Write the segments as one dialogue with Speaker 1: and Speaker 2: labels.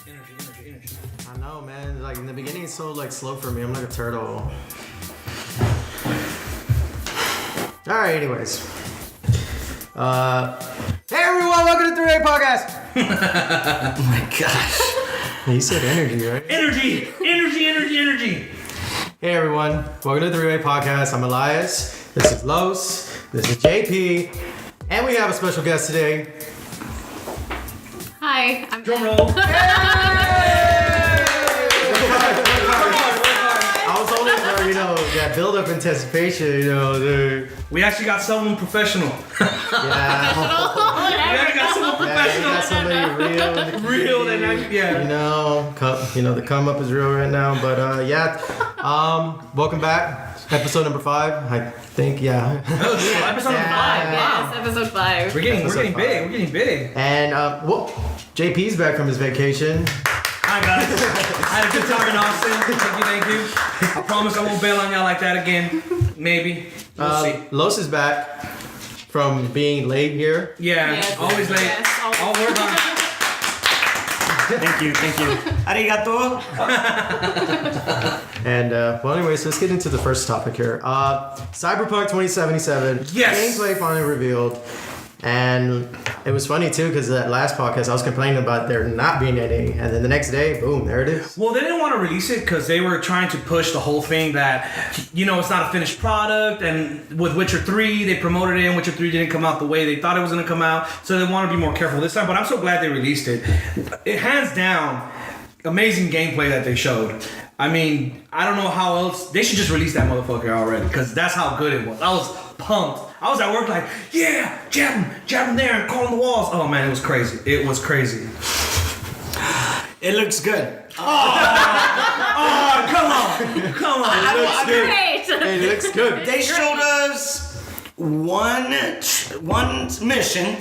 Speaker 1: Energy.
Speaker 2: I know, man. Like in the beginning, it's so like slow for me. I'm like a turtle. All right. Anyways, hey everyone, welcome to 3A Podcast.
Speaker 1: Oh my gosh.
Speaker 2: You said energy, right?
Speaker 1: Energy.
Speaker 2: Hey everyone, welcome to 3A Podcast. I'm Elias. This is Los. This is JP, and we have a special guest today.
Speaker 3: Hi, I'm
Speaker 1: Drum roll.
Speaker 2: I was holding for, that build-up anticipation,
Speaker 1: We actually got someone professional.
Speaker 2: Yeah.
Speaker 1: We actually got someone professional.
Speaker 2: Yeah, got somebody
Speaker 1: Real and yeah.
Speaker 2: The come up is real right now, but welcome back. Episode number 5, I think, yeah.
Speaker 1: Oh, yeah. Episode number 5.
Speaker 3: Yes, episode 5.
Speaker 1: We're getting big.
Speaker 2: And JP's back from his vacation.
Speaker 1: Hi guys. I had a good time in Austin. Thank you. I promise I won't bail on y'all like that again. Maybe. We'll see.
Speaker 2: Los is back from being late here.
Speaker 1: Yeah,
Speaker 3: Yes.
Speaker 1: always late.
Speaker 3: Yes, always.
Speaker 1: All work on.
Speaker 4: Thank you. Arigato.
Speaker 2: And, anyways, let's get into the first topic here. Cyberpunk 2077.
Speaker 1: Yes.
Speaker 2: Gameplay finally revealed. And it was funny, too, because that last podcast, I was complaining about there not being any. And then the next day, boom, there it is.
Speaker 1: Well, they didn't want to release it because they were trying to push the whole thing that, it's not a finished product. And with Witcher 3, they promoted it, and Witcher 3 didn't come out the way they thought it was going to come out. So they want to be more careful this time. But I'm so glad they released it. It hands down, amazing gameplay that they showed. I mean, I don't know how else. They should just release that motherfucker already because that's how good it was. I was pumped. I was at work like, yeah, jab him there and call on the walls. Oh man, it was crazy. It
Speaker 4: looks good.
Speaker 1: Oh, come on.
Speaker 2: It looks good.
Speaker 3: Great.
Speaker 2: It looks good.
Speaker 4: They showed us one mission,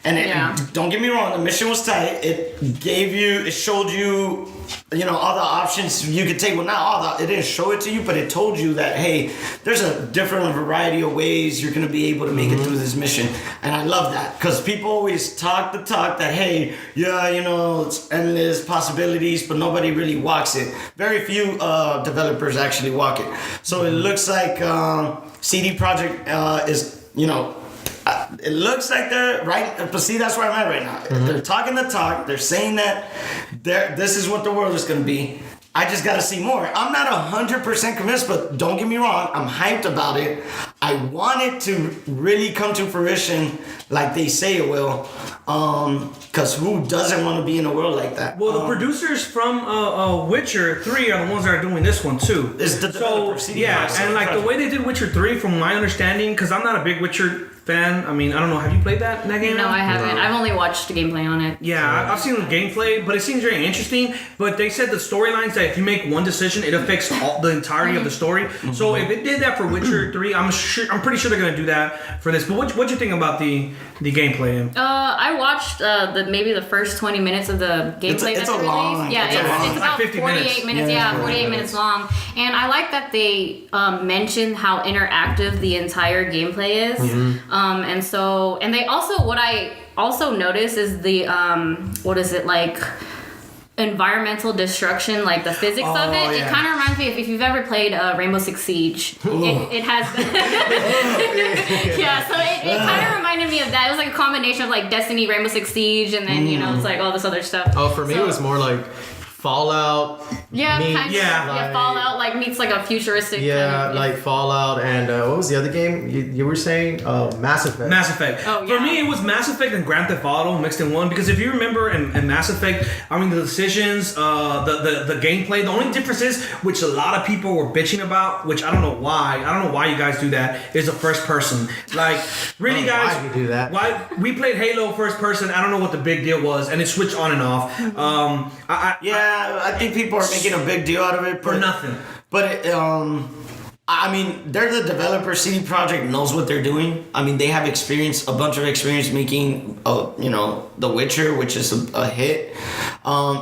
Speaker 4: and don't get me wrong, the mission was tight. It showed you, all the options you could take. Well, not all it didn't show it to you, but it told you that, hey, there's a different variety of ways you're going to be able to make it through this mission. And I love that because people always talk the talk that, hey, it's endless possibilities, but nobody really walks it. Very few developers actually walk it. So it looks like CD Projekt is, it looks like they're right, but see, that's where I'm at right now. They're talking the talk. They're saying that this is what the world is going to be. I just got to see more. I'm not 100% convinced, but don't get me wrong. I'm hyped about it. I want it to really come to fruition like they say it will. Because who doesn't want to be in a world like that?
Speaker 1: Well, the producers from Witcher 3 are the ones that are doing this one too.
Speaker 4: It's the developer, CD Projekt.
Speaker 1: And like the way they did Witcher 3, from my understanding, because I'm not a big Witcher fan. I mean, I don't know. Have you played that game?
Speaker 3: No, I haven't. I've only watched the gameplay on it.
Speaker 1: Yeah, I've seen the gameplay, but it seems very interesting. But they said the storylines that if you make one decision, it affects the entirety of the story. So if it did that for Witcher 3, I'm pretty sure they're gonna do that for this. But what'd you think about the gameplay?
Speaker 3: I watched maybe the first 20 minutes of the gameplay.
Speaker 4: It's a long.
Speaker 3: Yeah, it's about
Speaker 1: 50
Speaker 3: 48 minutes.
Speaker 4: Yeah,
Speaker 3: 48 minutes long. And I like that they mentioned how interactive the entire gameplay is. And they also, what I also noticed is the environmental destruction, like the physics of it.
Speaker 4: Yeah.
Speaker 3: It kind of reminds me of if you've ever played Rainbow Six Siege. It has yeah, so it kind of reminded me of that. It was like a combination of like Destiny, Rainbow Six Siege, and then it's like all this other stuff.
Speaker 2: Oh, for me, it was more like Fallout.
Speaker 3: Yeah,
Speaker 2: meets,
Speaker 3: kind of.
Speaker 1: yeah,
Speaker 3: Fallout meets like a futuristic.
Speaker 2: Yeah, like Fallout and what was the other game you were saying? Mass Effect.
Speaker 1: Mass Effect.
Speaker 3: Oh, yeah.
Speaker 1: For me, it was Mass Effect and Grand Theft Auto mixed in one. Because if you remember in Mass Effect, I mean the decisions, the gameplay. The only difference is, which a lot of people were bitching about, which I don't know why. I don't know why you guys do that. Is the first person. Like really, guys.
Speaker 2: Why you do that?
Speaker 1: Why we played Halo first person? I don't know what the big deal was, and it switched on and off.
Speaker 4: I think people are making a big deal out of it.
Speaker 1: For nothing.
Speaker 4: But I mean, they're the developer. CD Projekt knows what they're doing. I mean, they have a bunch of experience making, The Witcher, which is a hit.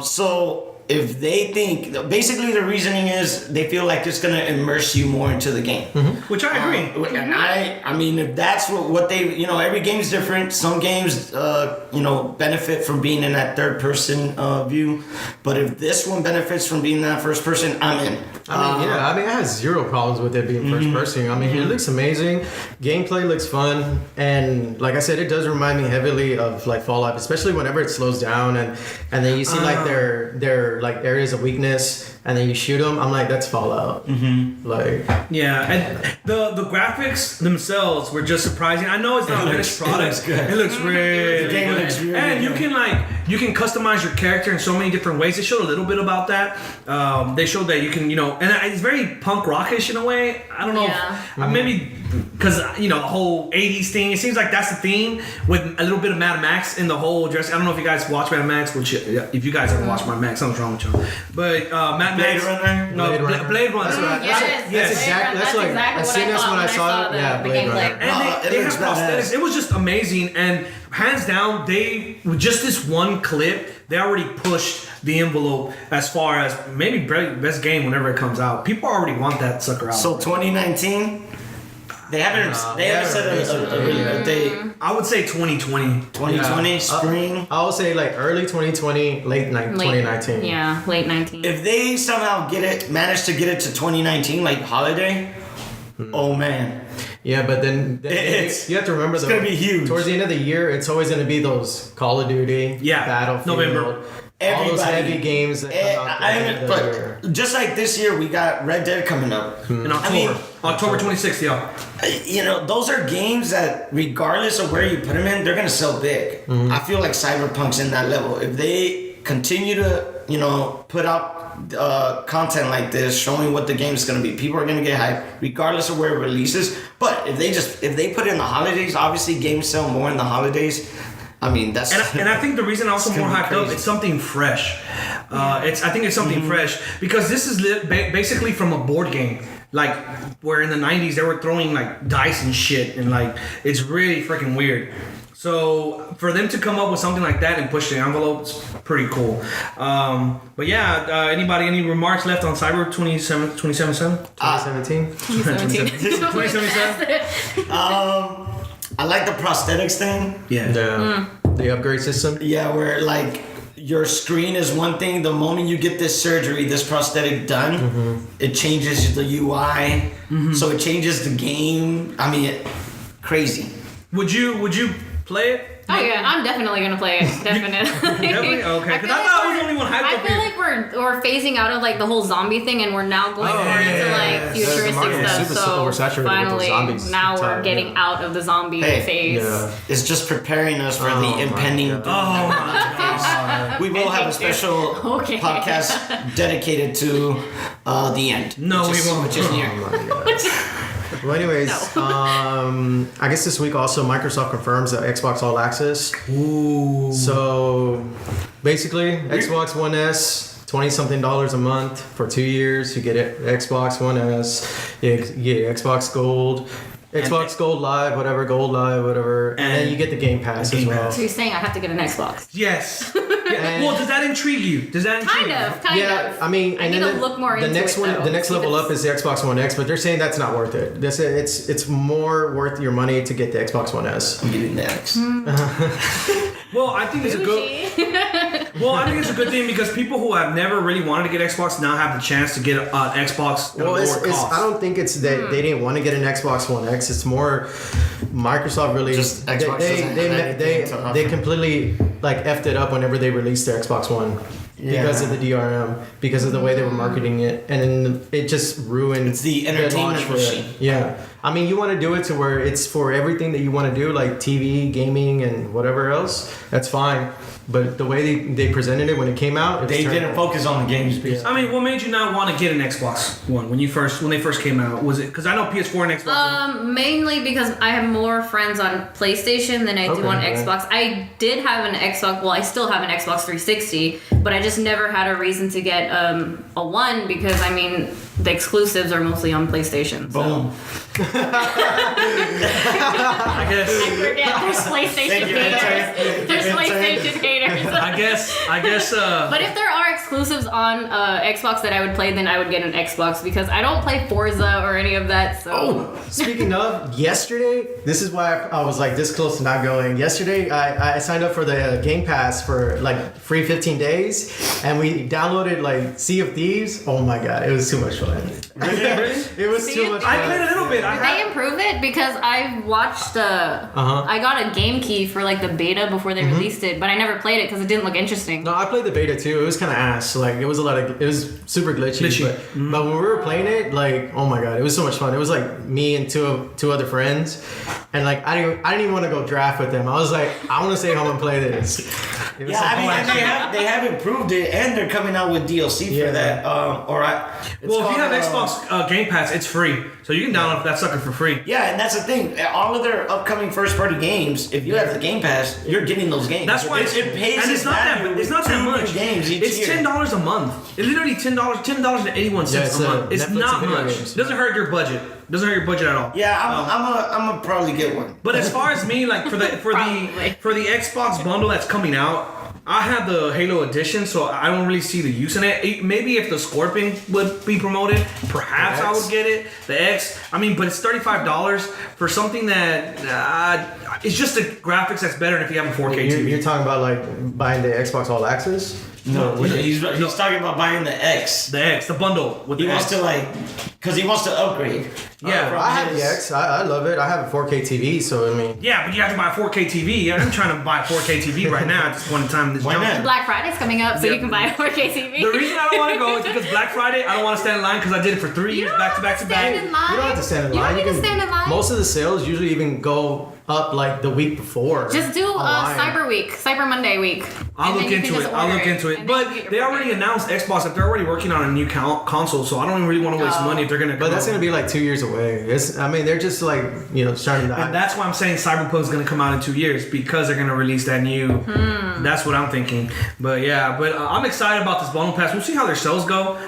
Speaker 4: So if they think, basically the reasoning is they feel like it's gonna immerse you more into the game.
Speaker 1: Which I agree.
Speaker 4: And I mean, if that's what they, every game's different. Some games, benefit from being in that third person view. But if this one benefits from being that first person, I'm in.
Speaker 2: I have zero problems with it being first person. I mean, it looks amazing. Gameplay looks fun. And like I said, it does remind me heavily of like Fallout, especially whenever it slows down and then you see like their like areas of weakness and then you shoot them. I'm like, that's Fallout. Like,
Speaker 1: yeah, and the graphics themselves were just surprising. I know it's not a finished product. It looks really good.
Speaker 4: Looks really
Speaker 1: and
Speaker 4: good.
Speaker 1: you can customize your character in so many different ways. They showed a little bit about that. They showed that you can, and it's very punk rockish in a way. I don't know, if, maybe because the whole '80s thing. It seems like that's the theme with a little bit of Mad Max in the whole dress. I don't know if you guys watch Mad Max, which if you guys ever watch Mad Max, something's wrong with y'all. But Mad
Speaker 4: Blade
Speaker 1: Max,
Speaker 4: Runner?
Speaker 1: no, Blade Runner.
Speaker 2: That's exactly as soon as when I saw it. Yeah, Blade Runner.
Speaker 1: And they have prosthetics. It was just amazing, and hands down, they with just this one clip, they already pushed the envelope as far as maybe best game whenever it comes out. People already want that sucker out.
Speaker 4: So 2019, they haven't said a date.
Speaker 1: I would say 2020.
Speaker 4: 2020 spring.
Speaker 2: I would say like early 2020, late 2019.
Speaker 3: Yeah, late 19.
Speaker 4: If they somehow manage to get it to 2019, like holiday, oh man.
Speaker 2: Yeah, but then you have to remember
Speaker 4: it's gonna be huge.
Speaker 2: Towards the end of the year, it's always gonna be those Call of Duty, Battlefield,
Speaker 1: November.
Speaker 2: All those heavy games that come out at the end of the year.
Speaker 4: Just like this year, we got Red Dead coming up
Speaker 1: In October. October 26th, y'all.
Speaker 4: Those are games that, regardless of where you put them in, they're gonna sell big. I feel like Cyberpunk's in that level. If they continue to, put out content like this, showing what the game is gonna be, people are gonna get hyped, regardless of where it releases. But if they put it in the holidays, obviously games sell more in the holidays. I mean, that's
Speaker 1: and I think the reason I'm also more hyped up, it's something fresh. I think it's something fresh because this is basically from a board game. Like where in the 90s they were throwing like dice and shit, and like it's really freaking weird. So for them to come up with something like that and push the envelope, it's pretty cool. But yeah, any remarks left on Cyber 2077?
Speaker 2: 2017?
Speaker 1: 2077?
Speaker 4: I like the prosthetics thing.
Speaker 1: Yeah.
Speaker 2: The upgrade system?
Speaker 4: Yeah, where like your screen is one thing. The moment you get this surgery, this prosthetic done, it changes the UI. So it changes the game. I mean, crazy.
Speaker 1: Would you play it?
Speaker 3: Oh yeah, I'm definitely gonna play it. Definitely.
Speaker 1: Definitely? Okay. Because I thought I was the only one hyped
Speaker 3: I
Speaker 1: up
Speaker 3: feel
Speaker 1: here.
Speaker 3: like we're phasing out of like the whole zombie thing, and we're now going more into like futuristic
Speaker 2: market is
Speaker 3: stuff.
Speaker 2: super
Speaker 3: So
Speaker 2: oversaturated with
Speaker 3: finally,
Speaker 2: zombies
Speaker 3: now
Speaker 2: time,
Speaker 3: we're getting out of the zombie
Speaker 4: Hey,
Speaker 3: phase.
Speaker 2: Yeah.
Speaker 4: It's just preparing us for the impending doom.
Speaker 1: Oh my God.
Speaker 4: We will have a special
Speaker 3: Okay.
Speaker 4: podcast dedicated to the end.
Speaker 1: No, we won't.
Speaker 4: Which is near.
Speaker 2: Well, anyways, I guess this week also Microsoft confirms that Xbox All Access.
Speaker 1: Ooh.
Speaker 2: So basically, Xbox One S, $20-something a month for 2 years. You get it, Xbox One S, you get Xbox Gold, Xbox Gold Live, whatever, and then you get the Game Pass as well.
Speaker 3: So you're saying I have to get an Xbox?
Speaker 1: Yes. Well, does that intrigue you?
Speaker 3: Kind of.
Speaker 2: I mean,
Speaker 3: I
Speaker 2: and
Speaker 3: need
Speaker 2: then
Speaker 3: to look more
Speaker 2: the
Speaker 3: into
Speaker 2: next
Speaker 3: it,
Speaker 2: one,
Speaker 3: though.
Speaker 2: the next level up is the Xbox One X, but they're saying that's not worth it. It's more worth your money to get the Xbox One S.
Speaker 4: I'm getting next.
Speaker 1: Well, I think it's a good. Well, I think it's a good thing because people who have never really wanted to get Xbox now have the chance to get an Xbox at a lower cost.
Speaker 2: I don't think it's that they didn't want to get an Xbox One X. It's more Microsoft really
Speaker 4: Just Xbox doesn't have anything to offer.
Speaker 2: they completely like effed it up whenever they released their Xbox One. Because of the DRM, because of the way they were marketing it, and then it just ruined.
Speaker 4: It's the entertainment
Speaker 2: launch for it.
Speaker 4: machine.
Speaker 2: Yeah, I mean, you want to do it to where it's for everything that you want to do, like TV, gaming, and whatever else. That's fine. But the way they presented it when it came out,
Speaker 4: They didn't focus on the games.
Speaker 2: Yeah.
Speaker 1: I mean, what made you not want to get an Xbox One when they first came out? Was it because I know PS4 and Xbox?
Speaker 3: Mainly because I have more friends on PlayStation than I do on Xbox. I did have an Xbox. Well, I still have an Xbox 360, but I just never had a reason to get a One because I mean the exclusives are mostly on PlayStation. So.
Speaker 4: Boom.
Speaker 1: I guess.
Speaker 3: I forget there's PlayStation
Speaker 4: Thank you,
Speaker 3: haters.
Speaker 4: intern.
Speaker 3: There's PlayStation haters.
Speaker 1: I guess.
Speaker 3: But if there are exclusives on Xbox that I would play, then I would get an Xbox because I don't play Forza or any of that. So.
Speaker 2: Oh, speaking of, yesterday, this is why I was like this close to not going. Yesterday, I signed up for the Game Pass for like free 15 days, and we downloaded like Sea of Thieves. Oh my god, it was too much fun. It was too much fun.
Speaker 1: I played a little bit.
Speaker 3: Did they improve it? Because I watched I got a game key for like the beta before they released it, but I never played it because it didn't look interesting.
Speaker 2: No, I played the beta too. It was kind of ass. Like it was it was super glitchy. But when we were playing it, like oh my god, it was so much fun. It was like me and two other friends, and like I didn't even want to go draft with them. I was like, I want to stay home and play this. It was
Speaker 4: Yeah,
Speaker 2: so
Speaker 4: I mean,
Speaker 2: fun.
Speaker 4: and they have improved it, and they're coming out with DLC for that.
Speaker 1: Well, if you have Xbox Game Pass, it's free, so you can download that sucker for free.
Speaker 4: Yeah, and that's the thing. All of their upcoming first-party games, if you have the Game Pass, you're getting those games.
Speaker 1: That's why
Speaker 4: it pays.
Speaker 1: and it's not that. It's not that
Speaker 4: two
Speaker 1: much.
Speaker 4: new games each
Speaker 1: It's
Speaker 4: year.
Speaker 1: $10 a month. It's literally $10.81
Speaker 2: Yeah, it's
Speaker 1: a month. It's
Speaker 2: Netflix
Speaker 1: not
Speaker 2: video
Speaker 1: much.
Speaker 2: games.
Speaker 1: Doesn't hurt your budget. Doesn't hurt your budget at all.
Speaker 4: Yeah, I'm gonna probably get one.
Speaker 1: But as far as me, like for the Xbox bundle that's coming out, I have the Halo edition, so I don't really see the use in it. Maybe if the Scorpion would be promoted, perhaps I would get it. The X, I mean, but it's $35 for something that it's just the graphics that's better than if you have a 4K TV.
Speaker 2: You're talking about like buying the Xbox All Access?
Speaker 4: No, he's talking about buying the X.
Speaker 1: The X, the bundle with
Speaker 4: He
Speaker 1: the
Speaker 4: wants
Speaker 1: X.
Speaker 4: to because he wants to upgrade.
Speaker 1: Yeah,
Speaker 2: I have the X. I love it. I have a 4K TV, so I mean.
Speaker 1: Yeah, but you have to buy a 4K TV. I'm trying to buy a 4K TV right now at this point in time. In this
Speaker 4: Why
Speaker 1: juncture.
Speaker 4: not?
Speaker 3: Black Friday's coming up, so you can buy a 4K TV.
Speaker 1: The reason I don't want to go is because Black Friday, I don't want to stand in line because I did it for 3 years back to back to back.
Speaker 3: Stand in line.
Speaker 2: You don't have to stand in
Speaker 3: You
Speaker 2: line.
Speaker 3: don't need to stand in line.
Speaker 2: Most of the sales usually even go up like the week before.
Speaker 3: Just do
Speaker 2: online.
Speaker 3: Cyber Week, Cyber Monday week.
Speaker 1: I'll
Speaker 3: And
Speaker 1: look
Speaker 3: then you
Speaker 1: into
Speaker 3: can
Speaker 1: it.
Speaker 3: just
Speaker 1: I'll
Speaker 3: order
Speaker 1: look into it.
Speaker 3: and then you
Speaker 1: But
Speaker 3: get your
Speaker 1: they
Speaker 3: 4K.
Speaker 1: already announced Xbox that they're already working on a new console, so I don't really want to waste money if they're gonna.
Speaker 2: But that's gonna be like 2 years away. I mean, they're just like starting to.
Speaker 1: And that's why I'm saying Cyberpunk's gonna come out in 2 years because they're gonna release that new. That's what I'm thinking. But yeah, I'm excited about this bundle pass. We'll see how their sales go.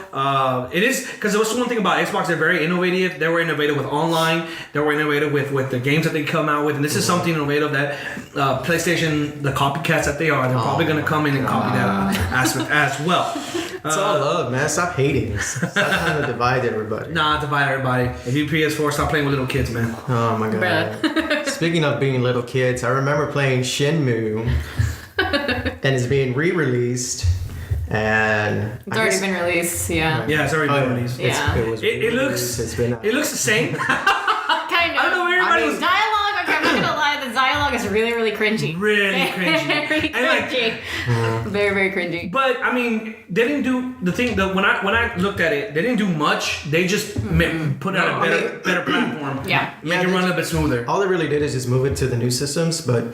Speaker 1: It is because there was one thing about Xbox. They're very innovative. They were innovative with online. They were innovative with the games that they come out with, and this is something innovative that PlayStation, the copycats that they are, they're probably gonna come in and copy that aspect as well.
Speaker 2: It's all love, man. Stop hating. Stop trying to divide everybody.
Speaker 1: Nah, divide everybody. If you PS4, stop playing with little kids, man.
Speaker 2: Oh my god. Speaking of being little kids, I remember playing Shenmue, and it's being re-released, and
Speaker 3: It's already been released, yeah.
Speaker 1: Yeah, it's already been released.
Speaker 3: Yeah.
Speaker 2: It was.
Speaker 1: It
Speaker 2: re-released. It's been.
Speaker 1: It looks the same.
Speaker 3: Kind of.
Speaker 1: I don't know, everybody was
Speaker 3: Dialogue, okay, I'm not gonna lie, the dialogue is really, really cringy.
Speaker 1: really cringy.
Speaker 3: Very
Speaker 1: And like,
Speaker 3: cringy. Very, very cringy.
Speaker 1: but I mean, they didn't do the thing. When I looked at it, they didn't do much. They just put out a better platform.
Speaker 3: Yeah.
Speaker 1: Make it run a little bit smoother.
Speaker 2: All they really did is just move it to the new systems, but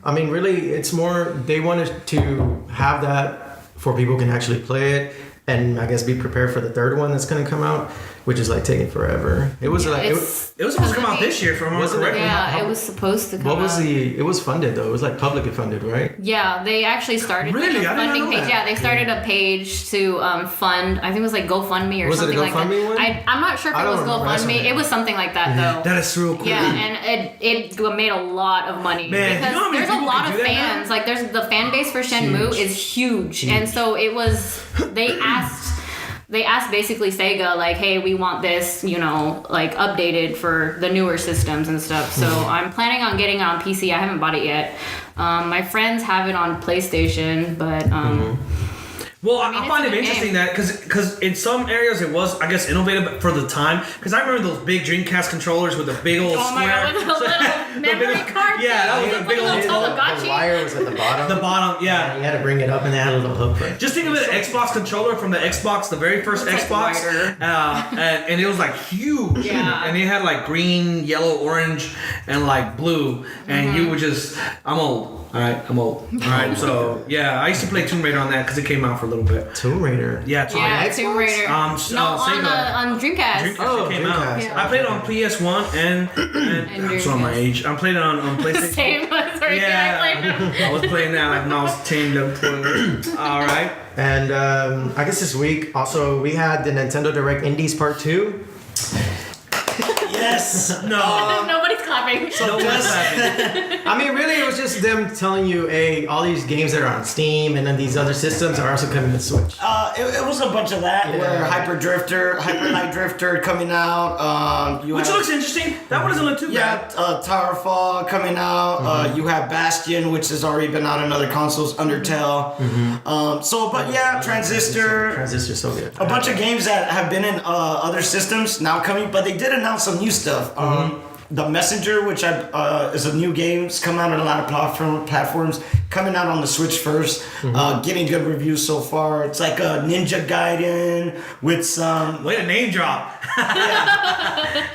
Speaker 2: I mean, really, it's more they wanted to have that for people who can actually play it, and I guess be prepared for the third one that's going to come out, which is like taking forever. It was like
Speaker 1: It was supposed to come out this year, from
Speaker 2: Wasn't it?
Speaker 1: correct.
Speaker 3: Yeah, it was supposed to come
Speaker 2: what was
Speaker 3: out.
Speaker 2: it was funded though. It was like publicly funded, right?
Speaker 3: Yeah, they actually started
Speaker 1: Really?
Speaker 3: like, a
Speaker 1: I did not
Speaker 3: funding
Speaker 1: know
Speaker 3: page.
Speaker 1: that.
Speaker 3: Yeah, they started a page to fund. I think it was like GoFundMe or
Speaker 2: Was it a
Speaker 3: something like that.
Speaker 2: GoFundMe one?
Speaker 3: I'm not sure if
Speaker 2: I
Speaker 3: it
Speaker 2: don't
Speaker 3: was
Speaker 2: remember. That's
Speaker 3: GoFundMe.
Speaker 2: okay.
Speaker 3: It was something like that though.
Speaker 1: That is real cool.
Speaker 3: Yeah, and it made a lot of money
Speaker 1: Man,
Speaker 3: because
Speaker 1: you know how many
Speaker 3: there's a
Speaker 1: people
Speaker 3: lot
Speaker 1: can
Speaker 3: of
Speaker 1: do that now?
Speaker 3: fans. Like there's the fan base for Shenmue is huge, and so it was. They asked basically Sega like, hey, we want this, like updated for the newer systems and stuff. So I'm planning on getting it on PC. I haven't bought it yet. My friends have it on PlayStation, but
Speaker 1: Well,
Speaker 3: I mean,
Speaker 1: I find
Speaker 3: it's
Speaker 1: it
Speaker 3: a good
Speaker 1: interesting that because in some areas it was, I guess, innovative for the time. Because I remember those big Dreamcast controllers with the big old
Speaker 3: oh my
Speaker 1: square.
Speaker 3: god, with the little memory card.
Speaker 1: Yeah, that was a big old
Speaker 3: little Tamagotchi.
Speaker 2: The wire was at the bottom.
Speaker 1: The bottom, yeah.
Speaker 2: And you had to bring it up, and they had a little hook for it.
Speaker 1: Just think of it, an Xbox controller from the Xbox, the very first
Speaker 3: It's like
Speaker 1: Xbox,
Speaker 3: wider.
Speaker 1: and it was like huge.
Speaker 3: Yeah.
Speaker 1: And it had like green, yellow, orange, and like blue. And you were just, I'm old. All right, I'm old. All right, so yeah, I used to play Tomb Raider on that because it came out for a little bit.
Speaker 2: Tomb Raider.
Speaker 1: Yeah, Tomb
Speaker 3: Yeah,
Speaker 1: Raider.
Speaker 3: Tomb Raider.
Speaker 1: No,
Speaker 3: on
Speaker 1: Sega.
Speaker 3: Dreamcast.
Speaker 1: Dreamcast
Speaker 2: Oh,
Speaker 1: came out.
Speaker 2: Dreamcast.
Speaker 3: Yeah.
Speaker 1: I played it on PS1 and I'm showing my
Speaker 3: Dreamcast.
Speaker 1: age. I played it on PlayStation.
Speaker 3: Same. Sorry,
Speaker 1: Yeah.
Speaker 3: I played.
Speaker 1: I was playing that like when I was 10 little toilet. All right.
Speaker 2: And I guess this week also we had the Nintendo Direct Indies Part 2.
Speaker 4: Yeah, Yes.
Speaker 1: No.
Speaker 3: Nobody's clapping.
Speaker 1: No one's laughing.
Speaker 2: I mean, really, it was just them telling you, hey, all these games that are on Steam and then these other systems are also coming to Switch.
Speaker 4: It was a bunch of that.
Speaker 2: Yeah.
Speaker 4: Where Hyper Light Drifter coming out.
Speaker 1: Which looks interesting. That one doesn't look too bad.
Speaker 4: Towerfall coming out. You have Bastion, which has already been out on other consoles. Undertale. Transistor.
Speaker 2: Transistor's so good.
Speaker 4: A bunch of games that have been in other systems now coming, but they did announce some new stuff. The Messenger, which is a new game, it's come out on a lot of platforms, coming out on the Switch first, getting good reviews so far. It's like a Ninja Gaiden with some...
Speaker 1: Way to name drop.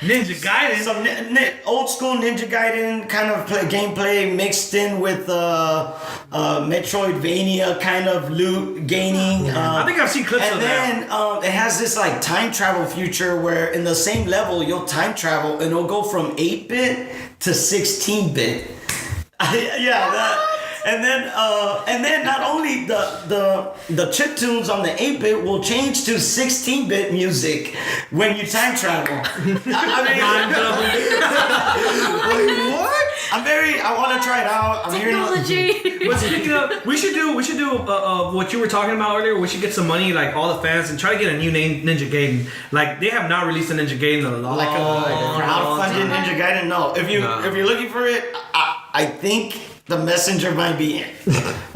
Speaker 1: Ninja Gaiden.
Speaker 4: Some old school Ninja Gaiden kind of gameplay mixed in with Metroidvania kind of loot gaining.
Speaker 1: I think I've seen clips of that.
Speaker 4: And then it has this like time travel feature where in the same level you'll time travel and it'll go from 8-bit to 16-bit. And then not only the chip tunes on the 8-bit will change to 16-bit music when you time travel.
Speaker 2: Wait, what?
Speaker 4: I want to try it out. I'm
Speaker 3: Technology.
Speaker 1: But speaking of, we should do what you were talking about earlier. We should get some money, like all the fans, and try to get a new name, Ninja Gaiden. Like they have not released a Ninja Gaiden in a long,
Speaker 4: like a crowdfunded
Speaker 1: time.
Speaker 4: Ninja Gaiden. No, if you're looking for it, I think the Messenger might be in.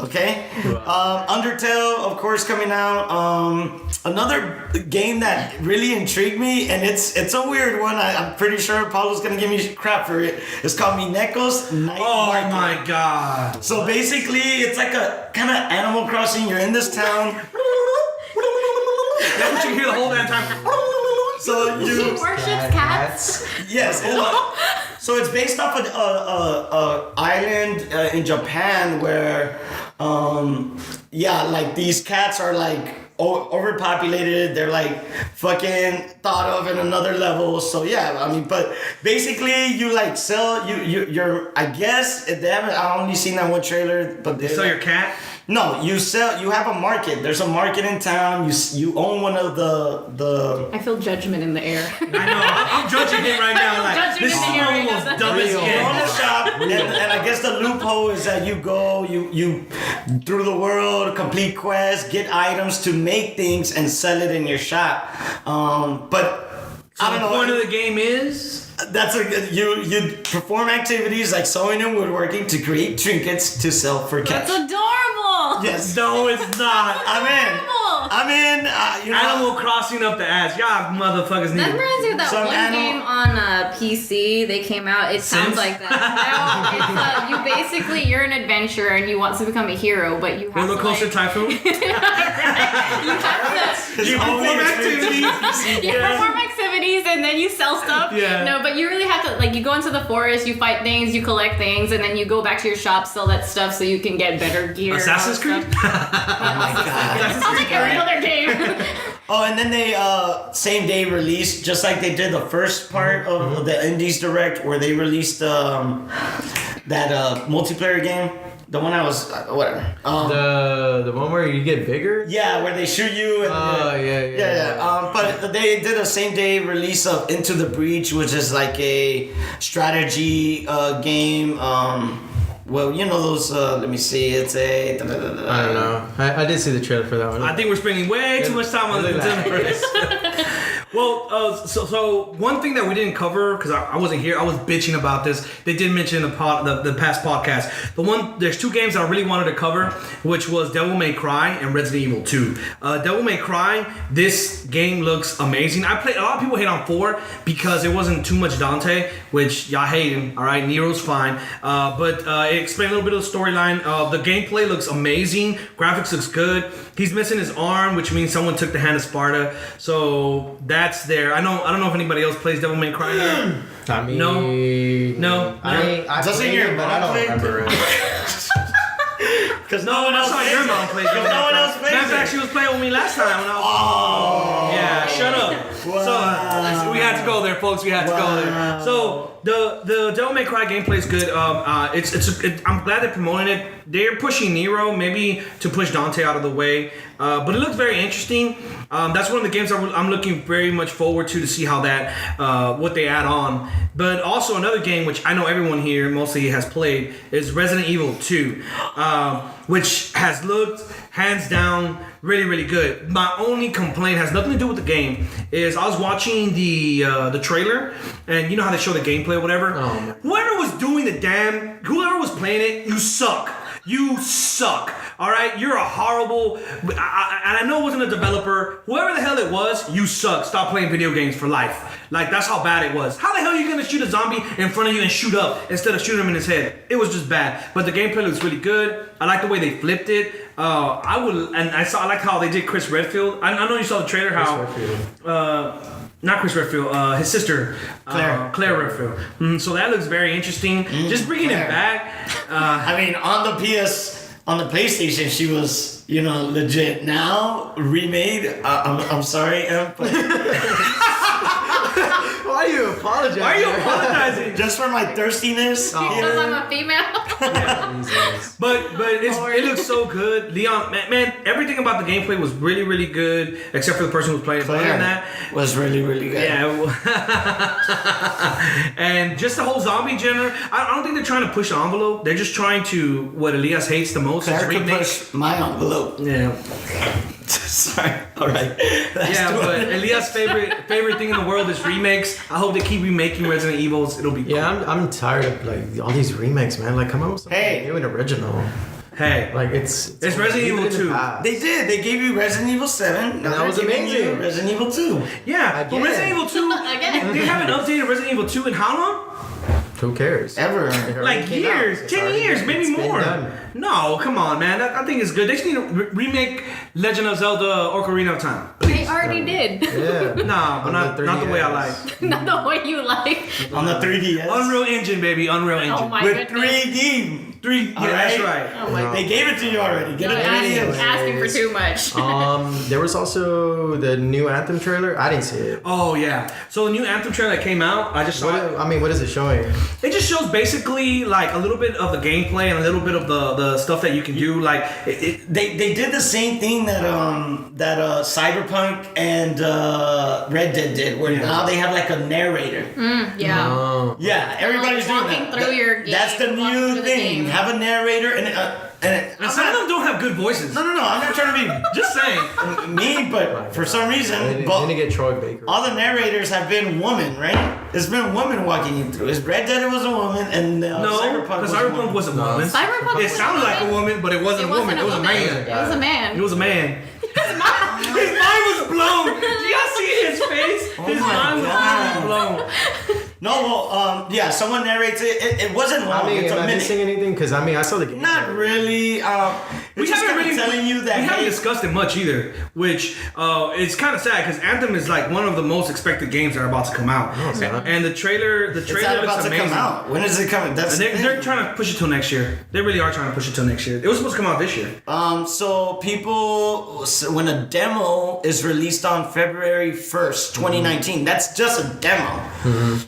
Speaker 4: Okay. Undertale, of course, coming out. Another game that really intrigued me, and it's a weird one. I'm pretty sure Paulo's gonna give me crap for it. It's called Mineko's Night Market.
Speaker 1: My god.
Speaker 4: So basically, it's like a kind of Animal Crossing. You're in this town.
Speaker 1: That's what you hear the whole damn time.
Speaker 4: So
Speaker 3: She worships cats.
Speaker 4: Yes. So it's based off of a island in Japan where, like these cats are like overpopulated. They're like fucking thought of in another level. So yeah, I mean, but basically you like sell you're I guess they haven't. I only seen that one trailer, but
Speaker 1: You sell your cat?
Speaker 4: No, you have a market. There's a market in town. You own one of the.
Speaker 3: I feel judgment in the air.
Speaker 1: I know. I'm judging him right now. Like this is the most dumbest
Speaker 4: You
Speaker 1: game.
Speaker 4: own a shop, and I guess the loophole is that you go, you through the world, complete quests, get items to make things, and sell it in your shop. But
Speaker 1: So
Speaker 4: I don't know.
Speaker 1: the point of the game is.
Speaker 4: That's you perform activities like sewing and woodworking to create trinkets to sell for cash.
Speaker 3: That's adorable.
Speaker 4: Yes.
Speaker 1: No, it's not.
Speaker 4: I'm in.
Speaker 1: Animal Crossing up the ass. Y'all motherfuckers need.
Speaker 3: That reminds me of that
Speaker 4: Some
Speaker 3: one
Speaker 4: animal-
Speaker 3: game on PC. They came out. It sounds
Speaker 1: Sims?
Speaker 3: like that. No, it's you basically you're an adventurer and you want to become a hero, but you have
Speaker 1: Roller
Speaker 3: to
Speaker 1: coaster
Speaker 3: like,
Speaker 1: typhoon.
Speaker 3: you have to
Speaker 1: You perform activities.
Speaker 3: you perform activities and then you sell stuff.
Speaker 1: Yeah.
Speaker 3: No, but you really have to like you go into the forest, you fight things, you collect things, and then you go back to your shop, sell that stuff so you can get better gear.
Speaker 1: Assassin's
Speaker 3: and all
Speaker 1: Creed.
Speaker 3: that stuff. Sounds like every other game.
Speaker 4: Oh, and then they same day released, just like they did the first part of the Indies Direct, where they released that multiplayer game. The one I was whatever.
Speaker 2: The one where you get bigger?
Speaker 4: Yeah, where they shoot you. And
Speaker 2: Yeah.
Speaker 4: but they did a same day release of Into the Breach, which is like a strategy game. Well, you know those. Let me see. It's a.
Speaker 2: I don't know. I did see the trailer for that one.
Speaker 1: I think we're spending way too much time on the Nintendo. Well, so one thing that we didn't cover because I wasn't here, I was bitching about this. They did mention in the past podcast. There's two games I really wanted to cover, which was Devil May Cry and Resident Evil 2. Devil May Cry, this game looks amazing. A lot of people hate on 4 because it wasn't too much Dante, which y'all hate him. All right, Nero's fine, but it explained a little bit of the storyline. The gameplay looks amazing. Graphics looks good. He's missing his arm, which means someone took the hand of Sparta. So that's there. I don't know if anybody else plays Devil May Cry here.
Speaker 2: I mean,
Speaker 1: No.
Speaker 2: I
Speaker 4: Doesn't
Speaker 2: played
Speaker 4: your
Speaker 2: it, but I
Speaker 4: mom
Speaker 2: don't
Speaker 4: play
Speaker 2: remember it.
Speaker 4: Because no one
Speaker 1: I
Speaker 4: else
Speaker 1: saw
Speaker 4: plays
Speaker 1: your
Speaker 4: it.
Speaker 1: mom play.
Speaker 4: Because no one else plays
Speaker 1: Matter of
Speaker 4: it.
Speaker 1: fact, she was playing with me last time when I was.
Speaker 4: Oh.
Speaker 1: Yeah, shut up. So we had to go there, folks. We had to go there. So the Devil May Cry gameplay is good. I'm glad they're promoting it. They're pushing Nero maybe to push Dante out of the way, but it looks very interesting. That's one of the games I'm looking very much forward to see how that what they add on. But also another game which I know everyone here mostly has played is Resident Evil 2, which has looked hands down really, really good. My only complaint has nothing to do with the game. Is I was watching the trailer, and you know how they show the gameplay or whatever.
Speaker 2: Oh.
Speaker 1: Whoever was playing it, you suck. You suck. All right, you're a horrible. And I know it wasn't a developer. Whoever the hell it was, you suck. Stop playing video games for life. Like that's how bad it was. How the hell are you gonna shoot a zombie in front of you and shoot up instead of shooting him in his head? It was just bad. But the gameplay looks really good. I like the way they flipped it. I like how they did Chris Redfield. I know you saw the trailer. Not Chris Redfield, his sister, Claire Redfield. So that looks very interesting. Just bringing it back.
Speaker 4: I mean, on the PlayStation, she was, legit. Now remade. I'm sorry, but
Speaker 2: Why are you apologizing?
Speaker 1: Why are you apologizing?
Speaker 4: just for my thirstiness.
Speaker 3: Because I'm a female.
Speaker 1: But it looks so good. Leon, man, everything about the gameplay was really, really good, except for the person who was playing it. Other than that,
Speaker 4: was really, really good.
Speaker 1: yeah. And just the whole zombie genre, I don't think they're trying to push the envelope. They're just trying to, what Elias hates the most is
Speaker 4: Claire could
Speaker 1: remakes.
Speaker 4: push my envelope.
Speaker 1: Yeah.
Speaker 4: Sorry. All right.
Speaker 1: But Elias' favorite thing in the world is remakes. I hope they keep remaking Resident Evils. It'll be cool.
Speaker 2: Yeah, I'm tired of like all these remakes, man. Like, come on with something new and original.
Speaker 1: Hey,
Speaker 2: Like it's
Speaker 1: Resident Evil 2.
Speaker 4: They did. They gave you Resident Evil 7. Now
Speaker 2: that was
Speaker 4: they're giving
Speaker 2: amazing.
Speaker 4: you Resident Evil 2.
Speaker 1: Yeah, but
Speaker 2: Again.
Speaker 1: Resident Evil 2,
Speaker 3: Again.
Speaker 1: they haven't updated Resident Evil 2 in how long?
Speaker 2: Who cares?
Speaker 4: Ever.
Speaker 1: Like
Speaker 2: came out.
Speaker 1: years,
Speaker 2: It's
Speaker 1: 10
Speaker 2: already-
Speaker 1: years, maybe
Speaker 2: it's been
Speaker 1: more.
Speaker 2: done.
Speaker 1: No, come on, man. I think it's good. They just need to remake Legend of Zelda Ocarina of Time.
Speaker 3: They already did.
Speaker 2: Yeah.
Speaker 1: Nah, but not the way I like.
Speaker 3: Not the way you like.
Speaker 4: On the 3DS.
Speaker 1: Unreal Engine, baby. Unreal Engine.
Speaker 3: Oh my
Speaker 4: With
Speaker 3: goodness.
Speaker 4: 3D.
Speaker 1: Yeah, that's right.
Speaker 3: Oh my
Speaker 4: They gave it to you already. Get
Speaker 3: You're
Speaker 4: a 3DS.
Speaker 3: asking for too much.
Speaker 2: There was also the new Anthem trailer. I didn't see it.
Speaker 1: Oh, yeah. So the new Anthem trailer that came out, I just saw it.
Speaker 2: What is it showing?
Speaker 1: It just shows basically like a little bit of the gameplay and a little bit of the stuff that you can do. Like
Speaker 4: They did the same thing that Cyberpunk and Red Dead did, where now they have like a narrator.
Speaker 3: Yeah.
Speaker 2: Oh.
Speaker 4: Yeah, everybody's doing
Speaker 3: walking
Speaker 4: that.
Speaker 3: through your game,
Speaker 4: That's the
Speaker 3: walking
Speaker 4: new
Speaker 3: through the
Speaker 4: thing.
Speaker 3: game.
Speaker 4: Have a narrator and
Speaker 1: and some of them don't have good voices.
Speaker 4: No. I'm not trying to be
Speaker 1: Just saying.
Speaker 4: mean, but for some
Speaker 2: They
Speaker 4: reason,
Speaker 2: didn't get Troy Baker.
Speaker 4: all the narrators have been women, right? There's been women walking you through. Is Red Dead was a woman, and
Speaker 1: No, because Cyberpunk was a woman.
Speaker 3: Cyberpunk
Speaker 1: It
Speaker 3: was
Speaker 1: sounded
Speaker 3: a
Speaker 1: like a woman, but it wasn't a woman. It was a man.
Speaker 3: It was a man.
Speaker 1: It was a man. His mind was blown. Did y'all see his face? His
Speaker 4: my
Speaker 1: mind
Speaker 4: God.
Speaker 1: was blown.
Speaker 4: No, well, yeah, someone narrates it. It wasn't long.
Speaker 2: I mean,
Speaker 4: it's
Speaker 2: am
Speaker 4: a
Speaker 2: I
Speaker 4: minute.
Speaker 2: missing anything? Because I saw the game.
Speaker 4: Not really.
Speaker 1: We
Speaker 4: It's just
Speaker 1: haven't
Speaker 4: kinda
Speaker 1: really
Speaker 4: telling you that.
Speaker 1: we haven't
Speaker 4: hey,
Speaker 1: discussed it much either, which it's kind of sad because Anthem is like one of the most expected games that are about to come out.
Speaker 2: No, it's not.
Speaker 1: And the trailer
Speaker 4: it's not
Speaker 1: looks
Speaker 4: about to
Speaker 1: amazing.
Speaker 4: come out. When is it coming? That's
Speaker 1: And they're trying to push it till next year. They really are trying to push it till next year. It was supposed to come out this year.
Speaker 4: So when a demo is released on February 1st, 2019, that's just a demo.